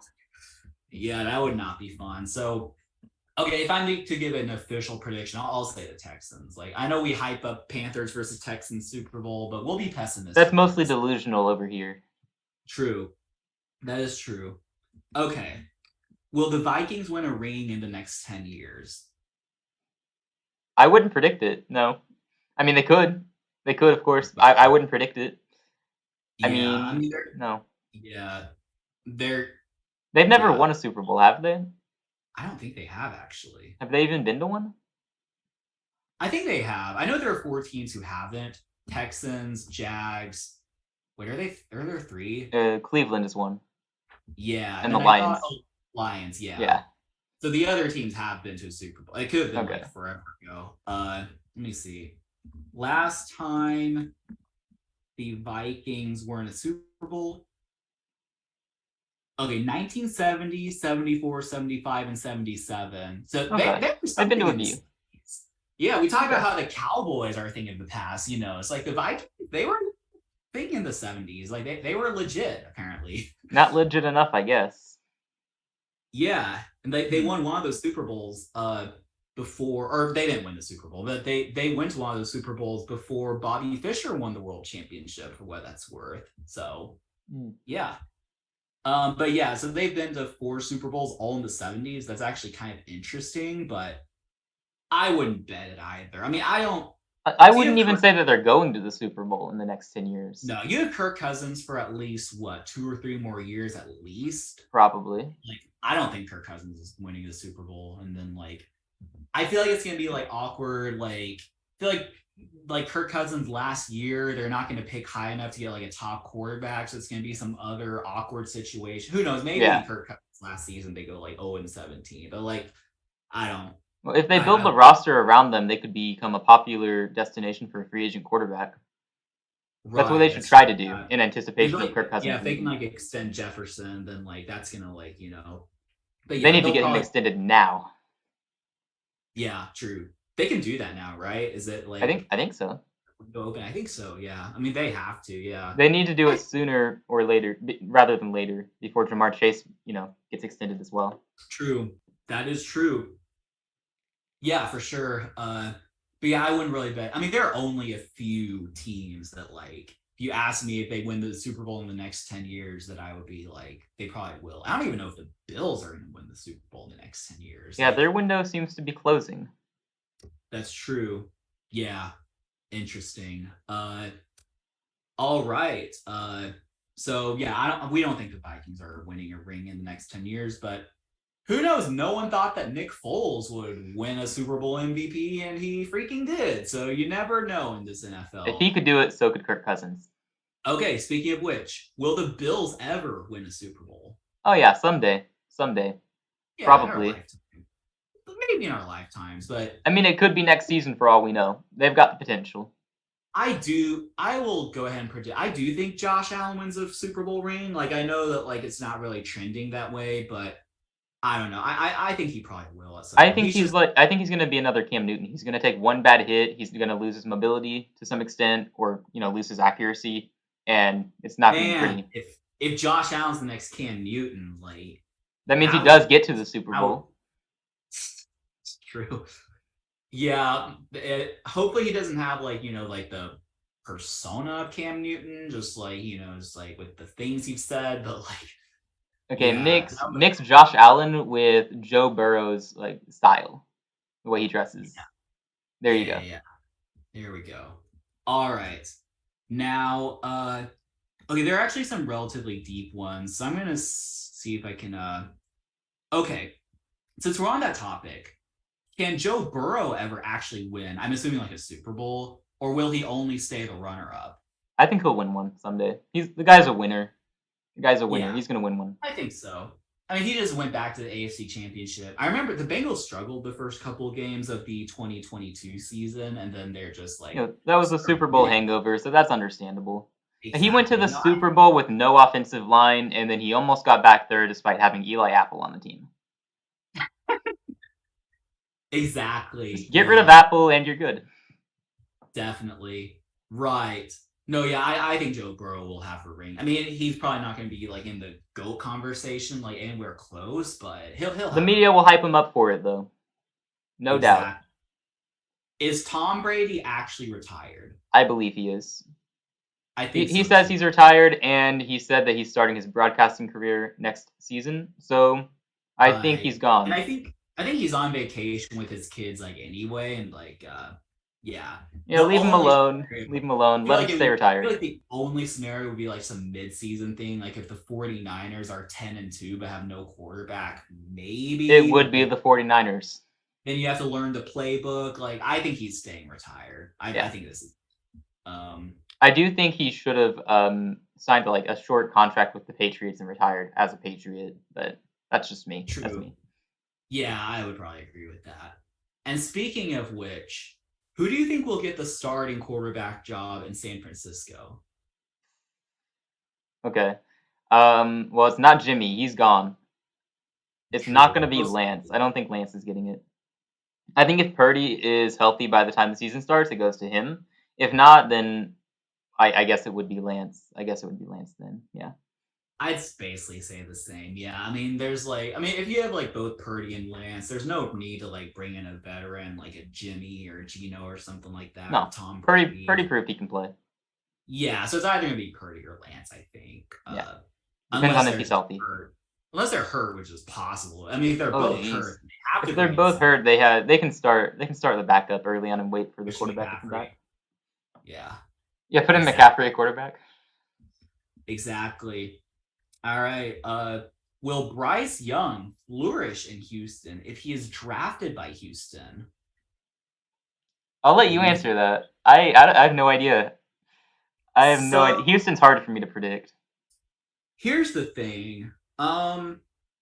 Speaker 1: Yeah, that would not be fun. So okay, if I need to give an official prediction, I'll say the Texans. Like I know we hype up Panthers versus Texans Super Bowl, but we'll be pessimistic.
Speaker 2: That's mostly delusional over here.
Speaker 1: True. That is true. Okay. Will the Vikings win a ring in the next 10 years?
Speaker 2: I wouldn't predict it. No. I mean, they could. They could, of course. I wouldn't predict it. I
Speaker 1: Yeah, I
Speaker 2: mean,
Speaker 1: mean,
Speaker 2: no.
Speaker 1: they're
Speaker 2: They've never
Speaker 1: yeah.
Speaker 2: won a Super Bowl, have they?
Speaker 1: I don't think they have actually.
Speaker 2: Have they even been to one?
Speaker 1: I think they have. I know there are 4 teams who haven't. Texans, Jags. Wait, are they? Are there 3?
Speaker 2: Cleveland is one.
Speaker 1: Yeah,
Speaker 2: And the
Speaker 1: then I
Speaker 2: Lions.
Speaker 1: thought Lions. Yeah.
Speaker 2: Yeah.
Speaker 1: So the other teams have been to a Super Bowl. It could have been
Speaker 2: Okay.
Speaker 1: like forever ago. Let me see. Last time the Vikings were in a Super Bowl. Okay, 1970, 74, 75, and 77. So
Speaker 2: Okay.
Speaker 1: they were
Speaker 2: They've been
Speaker 1: something
Speaker 2: to a
Speaker 1: in the
Speaker 2: few.
Speaker 1: 70s. Yeah, we talk
Speaker 2: Okay.
Speaker 1: about how the Cowboys are a thing of the past, you know. It's like the Vikings, they were big in the 70s. Like they were legit, apparently.
Speaker 2: Not legit enough, I guess.
Speaker 1: Yeah. And they won one of those Super Bowls before, or they didn't win the Super Bowl, but they went to one of those Super Bowls before Bobby Fischer won the world championship, for what that's worth. So yeah. But yeah, so they've been to 4 Super Bowls all in the 70s. That's actually kind of interesting, but I wouldn't bet it either. I mean, I don't.
Speaker 2: I wouldn't even say that they're going to the Super Bowl in the next 10 years.
Speaker 1: No, you have Kirk Cousins for at least what 2 or 3 more years at least.
Speaker 2: Probably.
Speaker 1: Like, I don't think Kirk Cousins is winning the Super Bowl, and then like, I feel like it's gonna be like awkward. Like, I feel like Kirk Cousins last year, they're not going to pick high enough to get like a top quarterback. So it's going to be some other awkward situation. Who knows? Maybe Kirk Cousins last season they go like 0-17, but like I don't.
Speaker 2: Well, if they build
Speaker 1: I
Speaker 2: the roster around them, they could become a popular destination for a free agent quarterback. That's what they
Speaker 1: right,
Speaker 2: should
Speaker 1: that's true.
Speaker 2: try to do in
Speaker 1: If
Speaker 2: anticipation of
Speaker 1: like
Speaker 2: Kirk Cousins
Speaker 1: if they can
Speaker 2: leaving.
Speaker 1: like extend Jefferson, then like that's gonna like But
Speaker 2: They
Speaker 1: yeah,
Speaker 2: need to
Speaker 1: they'll
Speaker 2: get him
Speaker 1: probably
Speaker 2: extended now.
Speaker 1: yeah, true. They can do that now, right? Is it like
Speaker 2: I think so.
Speaker 1: window open? I think so. Yeah. I mean, they have to. Yeah.
Speaker 2: They need to do it sooner or later, rather than later, before Jamar Chase, gets extended as well.
Speaker 1: True. That is true. Yeah, for sure. But yeah, I wouldn't really bet. I mean, there are only a few teams that like. If you ask me if they win the Super Bowl in the next 10 years, that I would be like, they probably will. I don't even know if the Bills are going to win the Super Bowl in the next 10 years.
Speaker 2: Yeah,
Speaker 1: Like,
Speaker 2: their window seems to be closing.
Speaker 1: that's true. Yeah, interesting. All right. So yeah, we don't think the Vikings are winning a ring in the next 10 years, but who knows? No one thought that Nick Foles would win a Super Bowl MVP, and he freaking did. So you never know in this
Speaker 2: If
Speaker 1: NFL.
Speaker 2: he could do it, so could Kirk Cousins.
Speaker 1: Okay, speaking of which, will the Bills ever win a Super Bowl?
Speaker 2: Oh yeah, someday,
Speaker 1: Yeah, in our
Speaker 2: probably.
Speaker 1: lifetime. Maybe in our lifetimes, but
Speaker 2: I mean, it could be next season for all we know. They've got the potential.
Speaker 1: I will go ahead and predict. I do think Josh Allen wins a Super Bowl ring. Like I know that like it's not really trending that way, but I don't know. I think he probably will at some
Speaker 2: I
Speaker 1: point.
Speaker 2: think
Speaker 1: He's just
Speaker 2: I think he's going to be another Cam Newton. He's going to take one bad hit. He's going to lose his mobility to some extent, or lose his accuracy, and it's not going to be
Speaker 1: man.
Speaker 2: pretty.
Speaker 1: If Josh Allen's the next Cam Newton, like
Speaker 2: That means he
Speaker 1: that would
Speaker 2: does get to the Super
Speaker 1: that would
Speaker 2: Bowl.
Speaker 1: it's true. Yeah. Hopefully he doesn't have like like the persona of Cam Newton, just like just like with the things he's said, but like
Speaker 2: Okay,
Speaker 1: yeah,
Speaker 2: mix Josh Allen with Joe Burrow's like style, the way he dresses. There you go.
Speaker 1: yeah. There we go. All right. Now, okay, there are actually some relatively deep ones. So I'm gonna see if I can okay. Since we're on that topic, can Joe Burrow ever actually win? I'm assuming like a Super Bowl, or will he only stay the runner up?
Speaker 2: I think he'll win one someday. The guy's a winner. The guy's a winner.
Speaker 1: Yeah,
Speaker 2: He's gonna win one.
Speaker 1: I think so. I mean, he just went back to the AFC Championship. I remember the Bengals struggled the first couple of games of the 2022 season, and then they're just like,
Speaker 2: That was a Super Bowl hangover, so that's understandable. He went to
Speaker 1: exactly.
Speaker 2: the
Speaker 1: No,
Speaker 2: Super Bowl with no offensive line, and then he almost got back there despite having Eli Apple on the team.
Speaker 1: exactly.
Speaker 2: Just get rid of Apple, and you're good.
Speaker 1: Definitely. Right. No, yeah, I think Joe Burrow will have a ring. I mean, he's probably not going to be like in the GOAT conversation, like anywhere close, but he'll
Speaker 2: The
Speaker 1: have
Speaker 2: media will hype him up for it, though. No doubt.
Speaker 1: exactly. Is Tom Brady actually retired?
Speaker 2: I believe he is.
Speaker 1: I think
Speaker 2: He
Speaker 1: so
Speaker 2: says
Speaker 1: too.
Speaker 2: he's retired, and he said that he's starting his broadcasting career next season. So I think
Speaker 1: Right.
Speaker 2: he's
Speaker 1: And
Speaker 2: gone.
Speaker 1: I think he's on vacation with his kids like anyway, and like yeah.
Speaker 2: Yeah,
Speaker 1: The
Speaker 2: leave him
Speaker 1: only
Speaker 2: alone.
Speaker 1: scenario,
Speaker 2: Leave him alone. Let him stay
Speaker 1: I feel
Speaker 2: retired.
Speaker 1: like the only scenario would be like some mid-season thing, like if the 49ers are 10-2 but have no quarterback,
Speaker 2: It
Speaker 1: maybe,
Speaker 2: would
Speaker 1: but
Speaker 2: be the 49ers.
Speaker 1: then you have to learn the playbook. Like I think he's staying retired. I
Speaker 2: Yeah.
Speaker 1: think this is
Speaker 2: I do think he should have signed like a short contract with the Patriots and retired as a Patriot, but that's just me. That's
Speaker 1: true.
Speaker 2: me.
Speaker 1: Yeah, I would probably agree with that. And speaking of which, who do you think will get the starting quarterback job in San Francisco?
Speaker 2: Okay. Well, it's not Jimmy. He's gone. It's not going
Speaker 1: True.
Speaker 2: to be Lance. I don't think Lance is getting it. I think if Purdy is healthy by the time the season starts, it goes to him. If not, then I guess it would be Lance. I guess it would be Lance then. Yeah.
Speaker 1: I'd basically say the same. Yeah. I mean, there's like, I mean, if you have like both Purdy and Lance, there's no need to like bring in a veteran like a Jimmy or Gino or something like that, or
Speaker 2: No.
Speaker 1: Tom
Speaker 2: Purdy
Speaker 1: Brady.
Speaker 2: proved he can play.
Speaker 1: Yeah. So it's either going to be Purdy or Lance, I think.
Speaker 2: Yeah. Depends
Speaker 1: Unless
Speaker 2: on if
Speaker 1: they're
Speaker 2: he's
Speaker 1: just
Speaker 2: healthy.
Speaker 1: hurt. Unless they're hurt, which is possible. I mean, if they're
Speaker 2: Oh
Speaker 1: both
Speaker 2: jeez.
Speaker 1: hurt, they have to
Speaker 2: If they're
Speaker 1: bring in
Speaker 2: both
Speaker 1: someone,
Speaker 2: hurt, they can start the backup early on and wait for the
Speaker 1: Christian
Speaker 2: quarterback to come
Speaker 1: McCaffrey.
Speaker 2: back.
Speaker 1: Yeah.
Speaker 2: Yeah, put in
Speaker 1: Exactly.
Speaker 2: McCaffrey at quarterback.
Speaker 1: Exactly. All right. Will Bryce Young flourish in Houston if he is drafted by Houston?
Speaker 2: I'll let
Speaker 1: What
Speaker 2: you
Speaker 1: do you
Speaker 2: answer
Speaker 1: think?
Speaker 2: that. I have no idea. I have no idea.
Speaker 1: So
Speaker 2: Houston's hard for me to predict.
Speaker 1: here's the thing.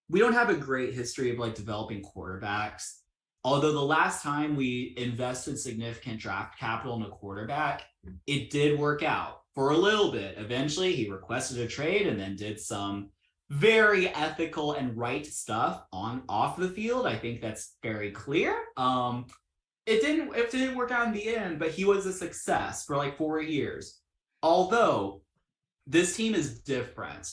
Speaker 1: We don't have a great history of like developing quarterbacks. although the last time we invested significant draft capital in a quarterback, it did work out for a little bit. Eventually, he requested a trade and then did some very ethical and right stuff on off the field. I think that's very clear. It didn't work out in the end, but he was a success for like 4 years. Although this team is different.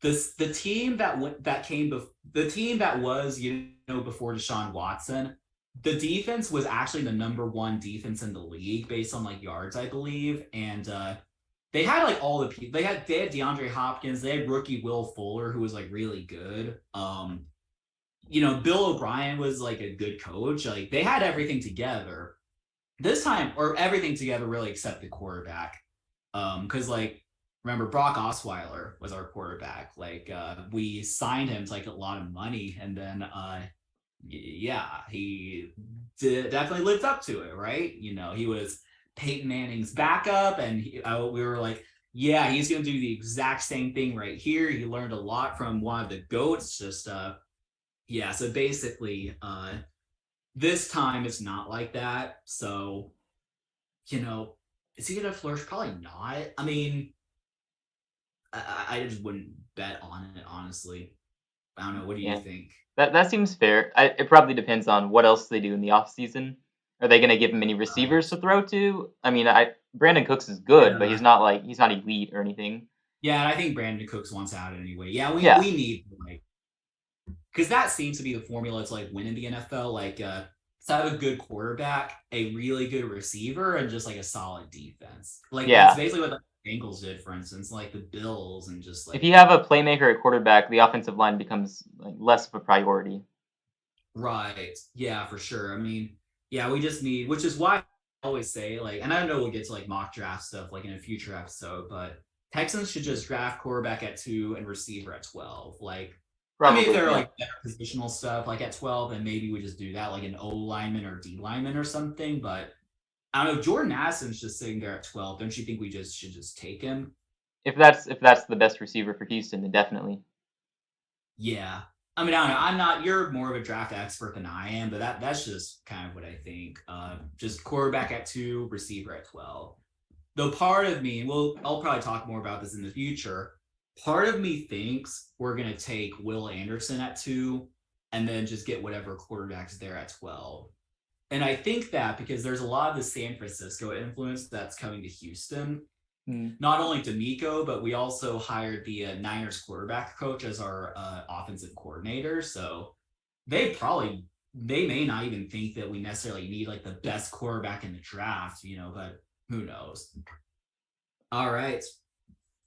Speaker 1: The team that came the team that was before Deshaun Watson, the defense was actually the number one defense in the league based on like yards, I believe, and they had like all the people. They had DeAndre Hopkins, they had rookie Will Fuller who was like really good. Bill O'Brien was like a good coach. Like they had everything together this time, or everything together really except the quarterback. Because like remember Brock Osweiler was our quarterback. Like we signed him to like a lot of money, and then yeah, he definitely lived up to it, right? He was Peyton Manning's backup, and we were like, yeah, he's gonna do the exact same thing right here. He learned a lot from one of the goats. Just yeah, so basically this time it's not like that. So is he gonna flourish? Probably not. I mean, I just wouldn't bet on it, honestly. I don't know. What do you think?
Speaker 2: That seems fair. It probably depends on what else they do in the offseason. Are they going to give him any receivers to throw to? I mean, Brandon Cooks is good, but he's not elite or anything.
Speaker 1: Yeah, and I think Brandon Cooks wants out anyway. Yeah, we
Speaker 2: Yeah.
Speaker 1: need like, because that seems to be the formula to like win in the NFL. Like, to have a good quarterback, a really good receiver, and just like a solid defense. Like that's basically what the Bengals did, for instance, like the Bills, and just like
Speaker 2: if you have a playmaker at quarterback, the offensive line becomes like less of a priority.
Speaker 1: Right. Yeah, for sure. I mean, yeah, we just need, which is why I always say, like, and I know we'll get to like mock draft stuff like in a future episode, but Texans should just draft quarterback at 2 and receiver at 12. Like,
Speaker 2: Probably,
Speaker 1: I mean, if they're like better positional stuff like at 12, then maybe we just do that, like an O lineman or D lineman or something. But I don't know. Jordan Addison's just sitting there at 12. Don't you think we should just take him?
Speaker 2: If that's the best receiver for Houston, then definitely.
Speaker 1: Yeah. I mean, I don't know. I'm not. You're more of a draft expert than I am, but that's just kind of what I think. Just quarterback at 2, receiver at 12. Though part of me, I'll probably talk more about this in the future. Part of me thinks we're gonna take Will Anderson at 2, and then just get whatever quarterbacks there at 12. And I think that because there's a lot of the San Francisco influence that's coming to Houston. Not only D'Amico, but we also hired the Niners quarterback coach as our offensive coordinator. So they may not even think that we necessarily need like the best quarterback in the draft, but who knows? All right.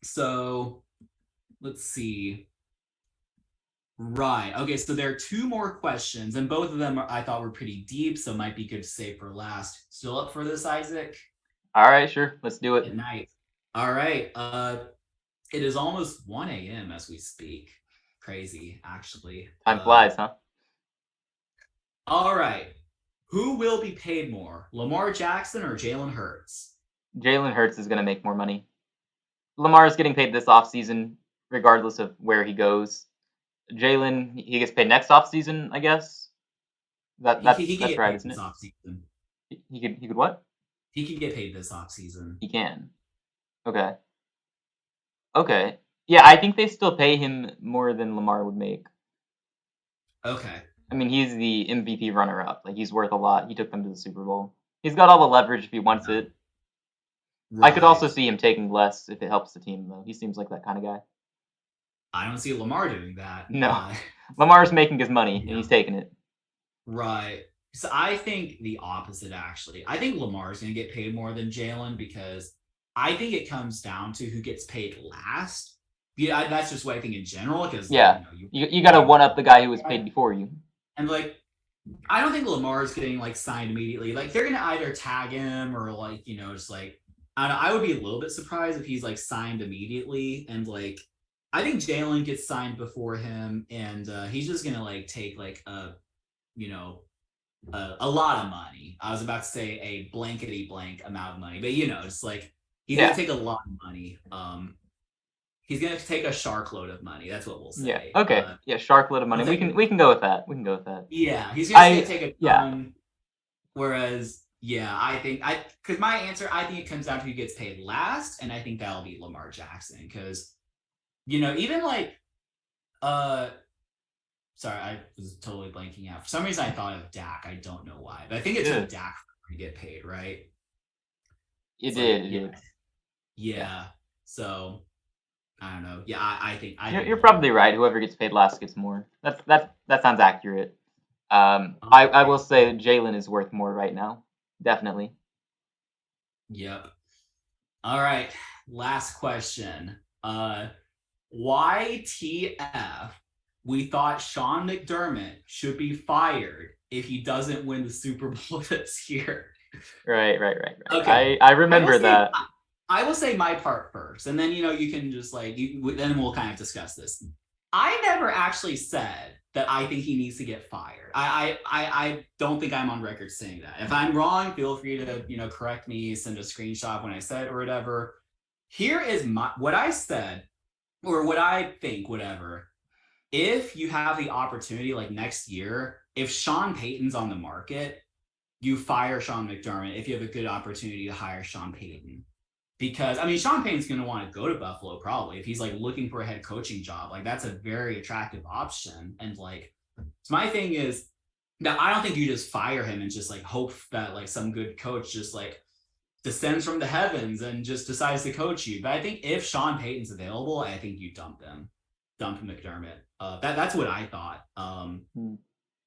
Speaker 1: So let's see. Right. Okay. So there are 2 more questions, and both of them I thought were pretty deep, so might be good to save for last. Still up for this, Isaac?
Speaker 2: All right, sure. Let's do it.
Speaker 1: Good night. All right. It is almost 1 a.m. as we speak. Crazy, actually.
Speaker 2: Time flies, huh?
Speaker 1: All right. Who will be paid more, Lamar Jackson or Jalen Hurts?
Speaker 2: Jalen Hurts is going to make more money. Lamar is getting paid this offseason, regardless of where he goes. Jalen, he gets paid next offseason, I guess. That's right, isn't it?
Speaker 1: Offseason.
Speaker 2: He could what?
Speaker 1: He can get paid this offseason.
Speaker 2: He can. Okay. Yeah, I think they still pay him more than Lamar would make.
Speaker 1: Okay.
Speaker 2: I mean, he's the MVP runner-up. Like, he's worth a lot. He took them to the Super Bowl. He's got all the leverage if he wants it. Right. I could also see him taking less if it helps the team, though. He seems like that kind of guy.
Speaker 1: I don't see Lamar doing that.
Speaker 2: No. Lamar's making his money, and he's taking it.
Speaker 1: Right. So I think the opposite, actually. I think Lamar's going to get paid more than Jalen because I think it comes down to who gets paid last. Yeah, that's just what I think in general. Because
Speaker 2: you got to one up the guy who was paid before you.
Speaker 1: And like, I don't think Lamar's getting like signed immediately. Like they're gonna either tag him or like just like I would be a little bit surprised if he's like signed immediately. And like I think Jalen gets signed before him, and he's just gonna like take like a lot of money. I was about to say a blankety blank amount of money, but it's like he's gonna take a lot of money. he's gonna take a shark load of money. That's what we'll
Speaker 2: Yeah.
Speaker 1: say.
Speaker 2: Okay. Yeah. Shark load of money. We can go with that. We can go with that.
Speaker 1: Yeah, he's gonna take a
Speaker 2: Yeah.
Speaker 1: ton. Whereas, yeah, because my answer, I think it comes down to who gets paid last, and I think that'll be Lamar Jackson. Because, even like, sorry, I was totally blanking out. For some reason, I thought of Dak. I don't know why, but I think it took Dak to get paid, right?
Speaker 2: It did.
Speaker 1: Yeah. So I don't know. Yeah, I think
Speaker 2: you're probably right. Whoever gets paid last gets more. That sounds accurate. I will say Jalen is worth more right now. Definitely.
Speaker 1: Yep. All right. Last question. YTF? We thought Sean McDermott should be fired if he doesn't win the Super Bowl this year.
Speaker 2: Right.
Speaker 1: Okay.
Speaker 2: I remember that.
Speaker 1: I will say my part first, and then you can just then we'll kind of discuss this. I never actually said that I think he needs to get fired. I don't think I'm on record saying that. If I'm wrong, feel free to correct me, send a screenshot when I said or whatever. Here is what I said, or what I think, whatever. If you have the opportunity, like next year, if Sean Payton's on the market, you fire Sean McDermott if you have a good opportunity to hire Sean Payton. Because Sean Payton's going to want to go to Buffalo probably if he's like looking for a head coaching job. Like that's a very attractive option. And so my thing is that I don't think you just fire him and just like hope that like some good coach just like descends from the heavens and just decides to coach you. But I think if Sean Payton's available, I think you dump McDermott. That's what I thought.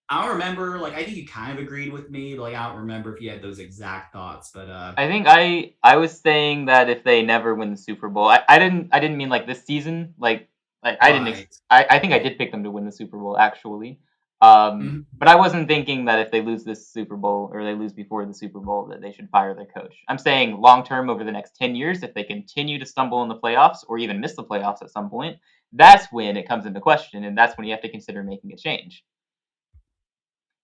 Speaker 1: I don't remember. I think you kind of agreed with me, but I don't remember if you had those exact thoughts. But
Speaker 2: I think I was saying that if they never win the Super Bowl, I didn't mean like this season. I didn't. I think I did pick them to win the Super Bowl actually. But I wasn't thinking that if they lose this Super Bowl or they lose before the Super Bowl that they should fire their coach. I'm saying long term over the next 10 years, if they continue to stumble in the playoffs or even miss the playoffs at some point, that's when it comes into question, and that's when you have to consider making a change.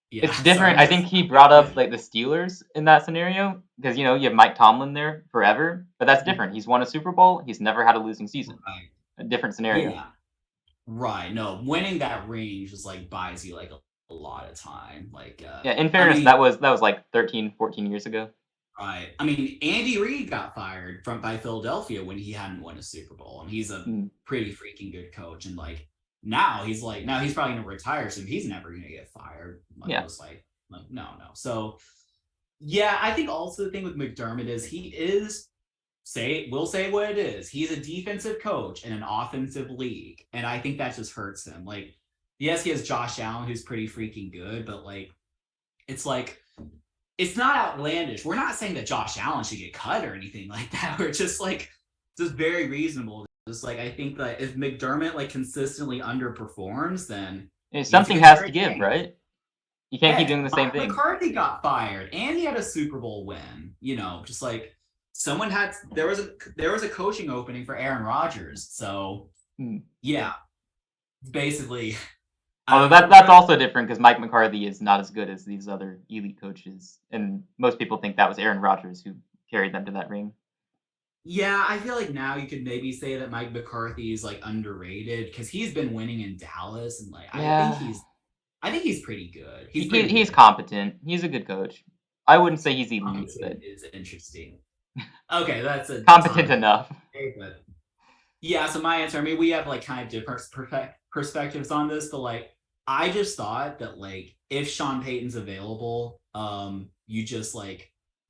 Speaker 2: Yeah, it's different. I think he brought up like the Steelers in that scenario because you have Mike Tomlin there forever, but that's different. He's won a Super Bowl. He's never had a losing season. Right. A different scenario.
Speaker 1: Yeah. Right. No, winning that ring just buys you a lot of time.
Speaker 2: Yeah. In fairness, that was like 13, 14 years ago.
Speaker 1: Right. Andy Reid got fired by Philadelphia when he hadn't won a Super Bowl, and he's a pretty freaking good coach. And now he's probably gonna retire soon. He's never gonna get fired. No. So yeah, I think also the thing with McDermott is we'll say what it is. He's a defensive coach in an offensive league, and I think that just hurts him. Yes, he has Josh Allen, who's pretty freaking good, but it's not outlandish. We're not saying that Josh Allen should get cut or anything like that. We're just just very reasonable. Just I think that if McDermott consistently underperforms, then
Speaker 2: something has to give, right? You can't keep doing the same thing.
Speaker 1: McCarthy got fired, and he had a Super Bowl win. Just someone had there was a coaching opening for Aaron Rodgers. So yeah, basically.
Speaker 2: That's also different because Mike McCarthy is not as good as these other elite coaches, and most people think that was Aaron Rodgers who carried them to that ring.
Speaker 1: Yeah, I feel like now you could maybe say that Mike McCarthy is underrated because he's been winning in Dallas, and I think he's pretty good.
Speaker 2: He's competent. He's a good coach. I wouldn't say he's elite.
Speaker 1: Is interesting. Okay, that's a
Speaker 2: competent enough.
Speaker 1: Okay, but yeah, so my answer. We have kind of different perspectives on this, but I just thought that if Sean Payton's available, you just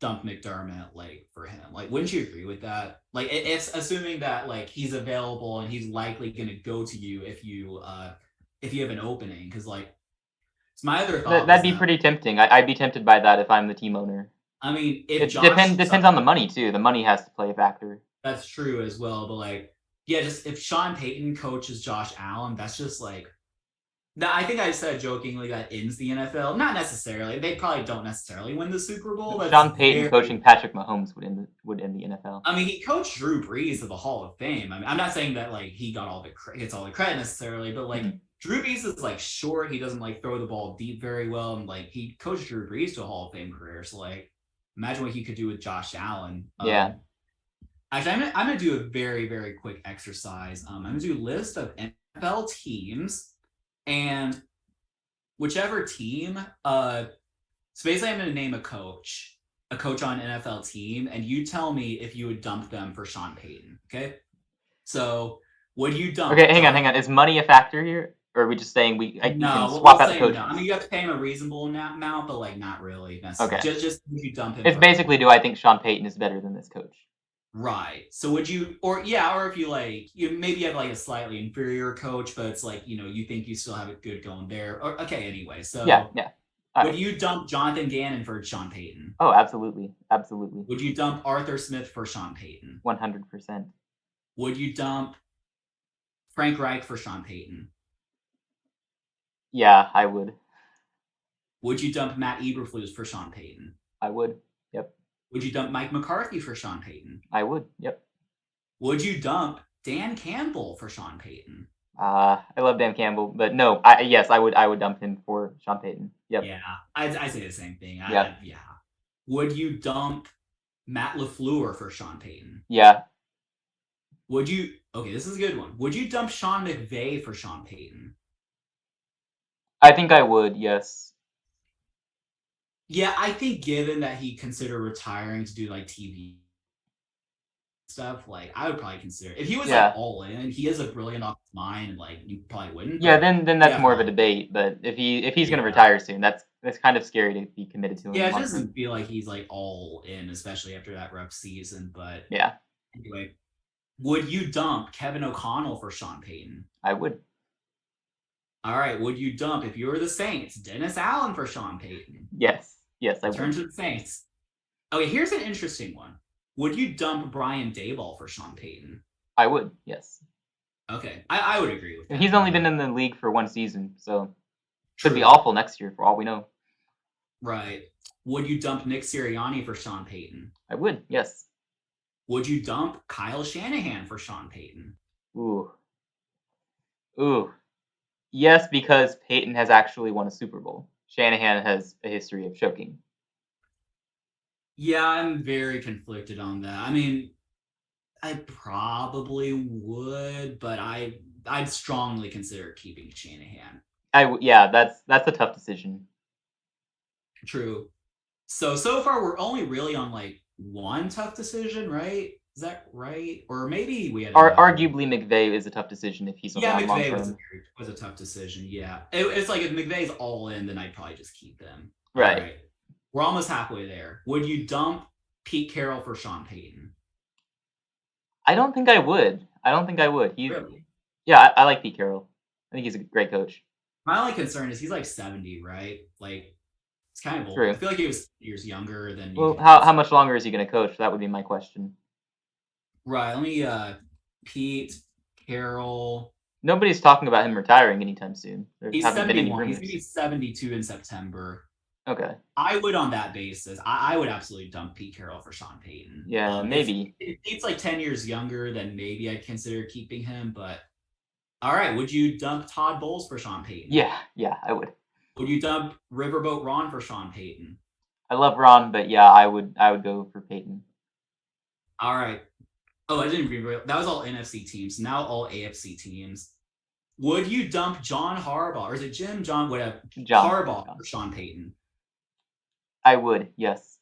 Speaker 1: dump McDermott for him. Wouldn't you agree with that? It's assuming that he's available and he's likely going to go to you if you have an opening, because it's my other thought.
Speaker 2: That'd be pretty tempting. I'd be tempted by that if I'm the team owner.
Speaker 1: If
Speaker 2: it depends on the money too. The money has to play a factor.
Speaker 1: That's true as well, but just if Sean Payton coaches Josh Allen, that's just I think I said jokingly that ends the NFL. Not necessarily. They probably don't necessarily win the Super Bowl.
Speaker 2: Sean Payton coaching Patrick Mahomes would end the NFL.
Speaker 1: He coached Drew Brees to the Hall of Fame. I'm not saying that he gets all the credit necessarily, but Drew Brees is short. He doesn't throw the ball deep very well, and he coached Drew Brees to a Hall of Fame career. So imagine what he could do with Josh Allen.
Speaker 2: Yeah.
Speaker 1: Actually, I'm gonna do a very, very quick exercise. I'm gonna do a list of NFL teams, and whichever team, so basically I'm gonna name a coach on an NFL team, and you tell me if you would dump them for Sean Payton. Okay. So would you dump?
Speaker 2: Okay, hang on. Is money a factor here, or are we just saying you can
Speaker 1: No,
Speaker 2: swap
Speaker 1: we'll
Speaker 2: out the
Speaker 1: say
Speaker 2: coaches?
Speaker 1: no. I mean, you have to pay him a reasonable amount, but like not really necessarily.
Speaker 2: Okay.
Speaker 1: Just would you dump him?
Speaker 2: It's basically, do I think Sean Payton is better than this coach?
Speaker 1: Right. So would you, or if you like, you maybe have like a slightly inferior coach, but it's like, you think you still have it good going there. Or, okay, anyway. So
Speaker 2: yeah.
Speaker 1: Would you dump Jonathan Gannon for Sean Payton?
Speaker 2: Oh, absolutely.
Speaker 1: Would you dump Arthur Smith for Sean Payton?
Speaker 2: 100%.
Speaker 1: Would you dump Frank Reich for Sean Payton?
Speaker 2: Yeah, I would.
Speaker 1: Would you dump Matt Eberflus for Sean Payton?
Speaker 2: I would. Yep.
Speaker 1: Would you dump Mike McCarthy for Sean Payton?
Speaker 2: I would. Yep.
Speaker 1: Would you dump Dan Campbell for Sean Payton?
Speaker 2: I love Dan Campbell, but no, yes, I would dump him for Sean Payton. Yep.
Speaker 1: Yeah, I say the same thing.
Speaker 2: Yeah.
Speaker 1: Would you dump Matt LaFleur for Sean Payton?
Speaker 2: Yeah.
Speaker 1: Would you? Okay, this is a good one. Would you dump Sean McVay for Sean Payton?
Speaker 2: I think I would. Yes.
Speaker 1: Yeah, I think given that he considered retiring to do like TV stuff, like I would probably consider if he was like all in. He has a brilliant off mind, like you probably wouldn't.
Speaker 2: Yeah, then that's more of a debate. But if he's gonna retire soon, that's kind of scary to be committed to him.
Speaker 1: Yeah, it doesn't feel like he's like all in, especially after that rough season. But
Speaker 2: yeah.
Speaker 1: Anyway, would you dump Kevin O'Connell for Sean Payton?
Speaker 2: I would.
Speaker 1: All right, would you dump, if you were the Saints, Dennis Allen for Sean Payton?
Speaker 2: Yes, I would.
Speaker 1: Turn to the Saints. Okay, here's an interesting one. Would you dump Brian Daboll for Sean Payton?
Speaker 2: I would, yes.
Speaker 1: Okay, I would agree with that.
Speaker 2: He's only been in the league for one season, so could be awful next year for all we know.
Speaker 1: Right. Would you dump Nick Sirianni for Sean Payton?
Speaker 2: I would, yes.
Speaker 1: Would you dump Kyle Shanahan for Sean Payton?
Speaker 2: Ooh. Yes, because Payton has actually won a Super Bowl. Shanahan has a history of choking.
Speaker 1: Yeah, I'm very conflicted on that. I mean, I probably would, but I'd strongly consider keeping Shanahan.
Speaker 2: Yeah, that's a tough decision.
Speaker 1: True. So far we're only really on like one tough decision, right? Is that right? Or maybe we had
Speaker 2: arguably McVay is a tough decision if he's
Speaker 1: around long term. McVay was a tough decision. Yeah, it's like if McVay's all in, then I'd probably just keep them.
Speaker 2: Right.
Speaker 1: We're almost halfway there. Would you dump Pete Carroll for Sean Payton?
Speaker 2: I don't think I would.
Speaker 1: Really?
Speaker 2: Yeah, I like Pete Carroll. I think he's a great coach.
Speaker 1: My only concern is he's like 70, right? Like, it's kind of old.
Speaker 2: True.
Speaker 1: I feel like he was years younger than.
Speaker 2: Well, how much longer is he going to coach? That would be my question.
Speaker 1: Right. Let me. Pete Carroll.
Speaker 2: Nobody's talking about him retiring anytime soon. There
Speaker 1: He's
Speaker 2: haven't
Speaker 1: 71.
Speaker 2: been any rumors.
Speaker 1: He's going to be 72 in September.
Speaker 2: Okay.
Speaker 1: I would, on that basis, I would absolutely dump Pete Carroll for Sean Payton.
Speaker 2: Yeah, maybe.
Speaker 1: If Pete's like 10 years younger, then maybe I'd consider keeping him. But all right, would you dump Todd Bowles for Sean Payton?
Speaker 2: Yeah, I would.
Speaker 1: Would you dump Riverboat Ron for Sean Payton?
Speaker 2: I love Ron, but yeah, I would go for Payton.
Speaker 1: All right. Oh, I didn't read. That was all NFC teams. Now all AFC teams. Would you dump John Harbaugh, or is it John, whatever? Harbaugh for Sean Payton?
Speaker 2: I would, yes.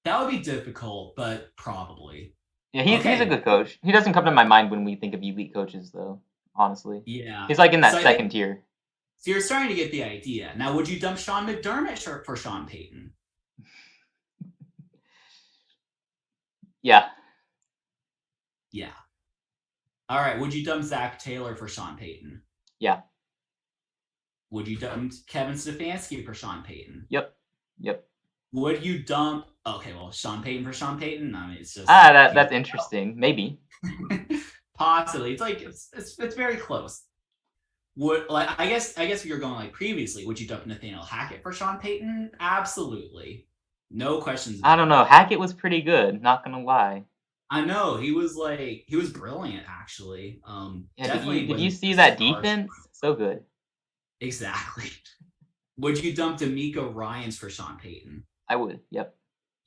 Speaker 1: That would be difficult, but probably.
Speaker 2: Yeah, he's a good coach. He doesn't come to my mind when we think of elite coaches, though, honestly.
Speaker 1: Yeah.
Speaker 2: He's like in that second tier.
Speaker 1: So you're starting to get the idea. Now, would you dump Sean McDermott for Sean Payton?
Speaker 2: Yeah.
Speaker 1: Yeah. All right. Would you dump Zach Taylor for Sean Payton?
Speaker 2: Yeah.
Speaker 1: Would you dump Kevin Stefanski for Sean Payton?
Speaker 2: Yep.
Speaker 1: Would you dump? Okay, well, Sean Payton for Sean Payton. I mean, it's just
Speaker 2: that's interesting. Maybe.
Speaker 1: Possibly. It's like it's very close. I guess if you're going like previously, would you dump Nathaniel Hackett for Sean Payton? Absolutely, no questions.
Speaker 2: I don't know. Hackett was pretty good. Not gonna lie.
Speaker 1: I know he was brilliant actually. Definitely.
Speaker 2: Did you see that defense? So good.
Speaker 1: Exactly. Would you dump D'Amico Ryans for Sean Payton?
Speaker 2: I would. Yep.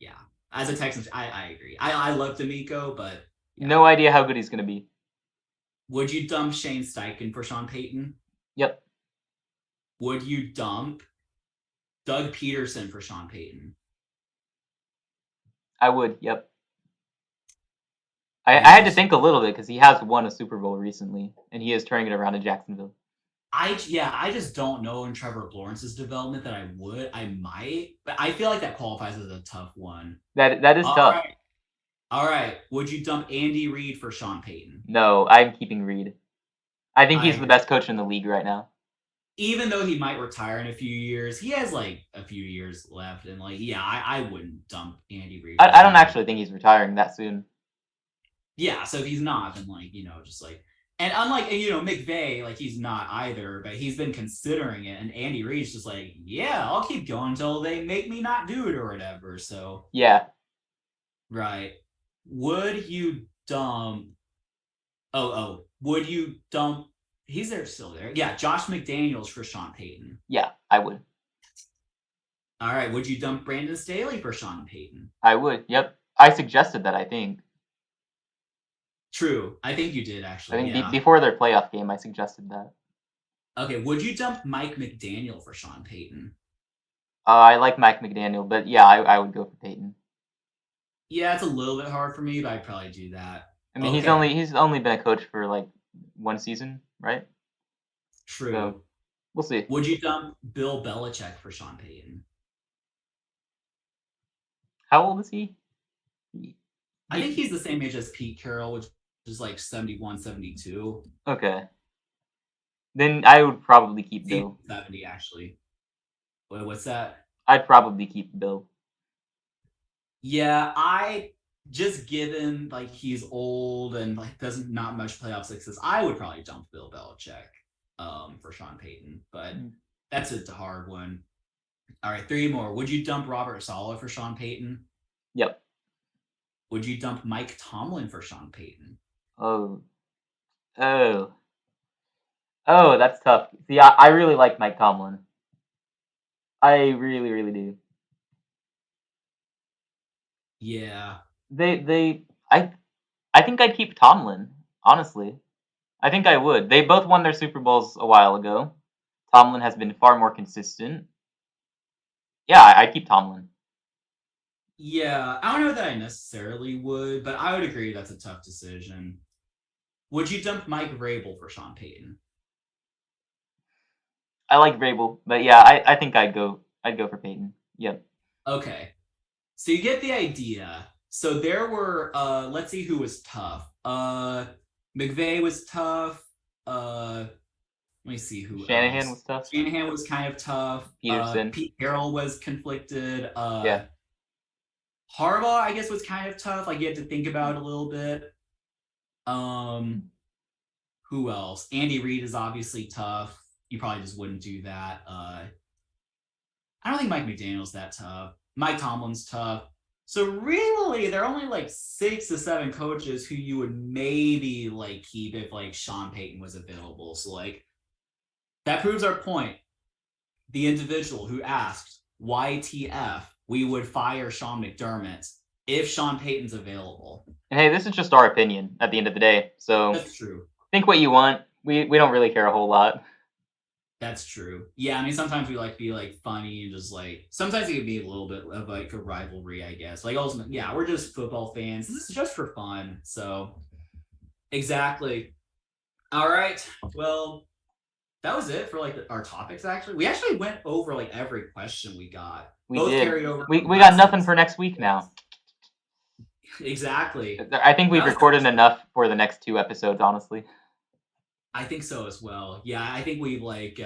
Speaker 1: Yeah. As a Texans, I agree. I love D'Amico, but yeah.
Speaker 2: No idea how good he's going to be.
Speaker 1: Would you dump Shane Steichen for Sean Payton?
Speaker 2: Yep.
Speaker 1: Would you dump Doug Peterson for Sean Payton?
Speaker 2: I would. Yep. I had to think a little bit because he has won a Super Bowl recently, and he is turning it around in Jacksonville.
Speaker 1: I just don't know in Trevor Lawrence's development that I might, but I feel like that qualifies as a tough one.
Speaker 2: That is tough.
Speaker 1: All right. Would you dump Andy Reid for Sean Payton?
Speaker 2: No, I'm keeping Reid. I think he's the best coach in the league right now.
Speaker 1: Even though he might retire in a few years, he has like a few years left, and like, yeah, I wouldn't dump Andy Reid.
Speaker 2: I don't actually think he's retiring that soon.
Speaker 1: Yeah, so if he's not, then like, just like, and unlike McVay, like he's not either, but he's been considering it, and Andy Reid's just like, yeah, I'll keep going until they make me not do it or whatever. So
Speaker 2: yeah,
Speaker 1: right. Would you dump? Would you dump? He's still there. Yeah, Josh McDaniels for Sean Payton.
Speaker 2: Yeah, I would.
Speaker 1: All right. Would you dump Brandon Staley for Sean Payton?
Speaker 2: I would. Yep. I suggested that, I think.
Speaker 1: True. I think you did, actually.
Speaker 2: I think before their playoff game, I suggested that.
Speaker 1: Okay. Would you dump Mike McDaniel for Sean Payton?
Speaker 2: I like Mike McDaniel, but yeah, I would go for Payton.
Speaker 1: Yeah, it's a little bit hard for me, but I'd probably do that.
Speaker 2: I mean, he's only been a coach for like one season, right?
Speaker 1: True.
Speaker 2: So, we'll see.
Speaker 1: Would you dump Bill Belichick for Sean Payton?
Speaker 2: How old is he?
Speaker 1: I think he's the same age as Pete Carroll, which is like 71, 72.
Speaker 2: Okay. Then I would probably keep Bill.
Speaker 1: 70, actually. What's that?
Speaker 2: I'd probably keep Bill.
Speaker 1: Yeah, I just given like he's old and like doesn't not much playoff success, I would probably dump Bill Belichick for Sean Payton, but that's a hard one. All right, 3 more. Would you dump Robert Saleh for Sean Payton?
Speaker 2: Yep.
Speaker 1: Would you dump Mike Tomlin for Sean Payton?
Speaker 2: Oh, that's tough. See, I really like Mike Tomlin. I really, really do.
Speaker 1: Yeah.
Speaker 2: I think I'd keep Tomlin, honestly. I think I would. They both won their Super Bowls a while ago. Tomlin has been far more consistent. Yeah, I'd keep Tomlin.
Speaker 1: Yeah, I don't know that I necessarily would, but I would agree that's a tough decision. Would you dump Mike Vrabel for Sean Payton?
Speaker 2: I like Vrabel, but yeah, I think I'd go for Payton. Yep.
Speaker 1: Okay. So you get the idea. So there were let's see who was tough. McVay was tough. Let me see who
Speaker 2: Shanahan
Speaker 1: else.
Speaker 2: was tough.
Speaker 1: Shanahan was kind of tough.
Speaker 2: Peterson.
Speaker 1: Pete Carroll was conflicted.
Speaker 2: Yeah.
Speaker 1: Harbaugh, I guess, was kind of tough. Like you had to think about it a little bit. Who else? Andy Reid is obviously tough. You probably just wouldn't do that. I don't think Mike McDaniel's that tough. Mike Tomlin's tough. So really, there are only like 6 to 7 coaches who you would maybe like keep if like Sean Payton was available. So like that proves our point. The individual who asked YTF we would fire Sean McDermott if Sean Payton's available.
Speaker 2: And hey, this is just our opinion at the end of the day. So
Speaker 1: that's true.
Speaker 2: Think what you want. We don't really care a whole lot.
Speaker 1: That's true. Yeah, I mean, sometimes we like to be like funny and just like sometimes it could be a little bit of like a rivalry, I guess. Like ultimately, yeah, we're just football fans. This is just for fun. So exactly. All right. Well, that was it for like our topics. Actually, we actually went over like every question we got.
Speaker 2: We did. We got nothing for next week now.
Speaker 1: Exactly.
Speaker 2: I think we've recorded enough for the next 2 episodes, honestly.
Speaker 1: I think so as well. Yeah, I think we've like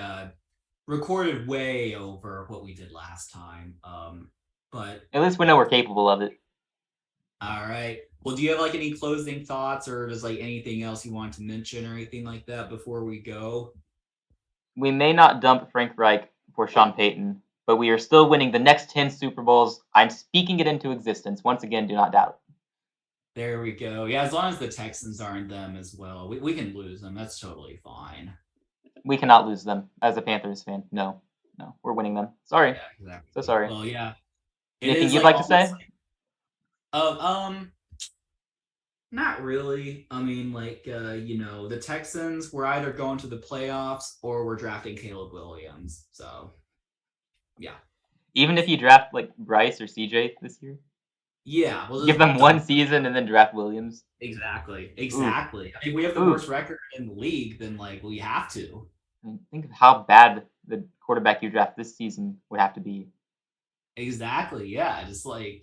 Speaker 1: recorded way over what we did last time. But
Speaker 2: at least we know we're capable of it.
Speaker 1: All right. Well, do you have like any closing thoughts or just like anything else you want to mention or anything like that before we go?
Speaker 2: We may not dump Frank Reich for Sean Payton, but we are still winning the next 10 Super Bowls. I'm speaking it into existence. Once again, do not doubt.
Speaker 1: There we go. Yeah, as long as the Texans aren't them as well, we can lose them. That's totally fine.
Speaker 2: We cannot lose them as a Panthers fan. No, we're winning them. Sorry.
Speaker 1: Yeah, exactly.
Speaker 2: So sorry.
Speaker 1: Well, yeah.
Speaker 2: Anything you'd like to say?
Speaker 1: Um, Not really. I mean, like, the Texans were either going to the playoffs or we're drafting Caleb Williams. So, yeah.
Speaker 2: Even if you draft like Bryce or CJ this year,
Speaker 1: Yeah, we'll
Speaker 2: give
Speaker 1: just
Speaker 2: them one
Speaker 1: dump.
Speaker 2: season and then draft Williams.
Speaker 1: Exactly.
Speaker 2: Ooh,
Speaker 1: Exactly. I mean, we have the
Speaker 2: ooh.
Speaker 1: worst record in the league, then, like, we have to.
Speaker 2: I mean, think of how bad the quarterback you draft this season would have to be.
Speaker 1: Exactly. Yeah. Just like,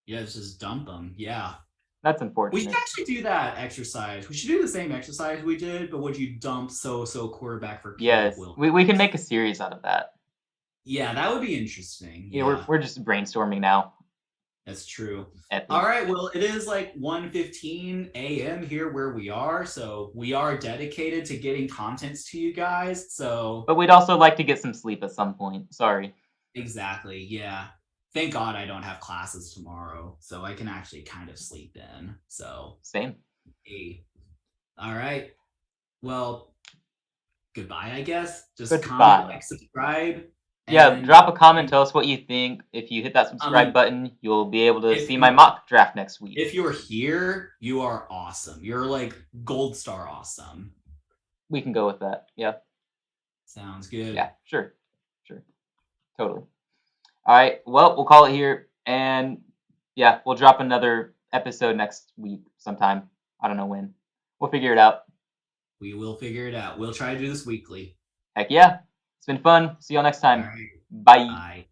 Speaker 1: yeah, just dump them. Yeah.
Speaker 2: That's
Speaker 1: We should
Speaker 2: unfortunate.
Speaker 1: actually do that exercise. We should do the same exercise we did, but would you dump quarterback for Caleb
Speaker 2: Yes,
Speaker 1: Williams?
Speaker 2: we can make a series out of that.
Speaker 1: Yeah, that would be interesting.
Speaker 2: Yeah,
Speaker 1: Yeah.
Speaker 2: we're just brainstorming now.
Speaker 1: That's true. All
Speaker 2: Epic.
Speaker 1: right. Well, it is like 1:15 a.m. here where we are. So we are dedicated to getting contents to you guys. So
Speaker 2: But we'd also like to get some sleep at some point. Sorry.
Speaker 1: exactly. Yeah. Thank God I don't have classes tomorrow. So I can actually kind of sleep in. So,
Speaker 2: Same.
Speaker 1: hey. All right. Well, goodbye, I guess. Just comment,
Speaker 2: Goodbye.
Speaker 1: like, subscribe.
Speaker 2: Yeah,
Speaker 1: And
Speaker 2: drop a comment. Tell us what you think. If you hit that
Speaker 1: I
Speaker 2: subscribe
Speaker 1: mean,
Speaker 2: button, you'll be able to
Speaker 1: if
Speaker 2: see my
Speaker 1: you
Speaker 2: mock draft next week.
Speaker 1: if you're here, you are awesome. You're like gold star awesome.
Speaker 2: We can go with that. Yeah.
Speaker 1: Sounds good.
Speaker 2: Yeah, sure. Totally. All right. Well, we'll call it here. And yeah, we'll drop another episode next week sometime. I don't know when. We'll figure it out.
Speaker 1: We will figure it out. We'll try to do this weekly.
Speaker 2: Heck yeah. It's been fun. See y'all next
Speaker 1: All
Speaker 2: time.
Speaker 1: right.
Speaker 2: Bye.
Speaker 1: Bye.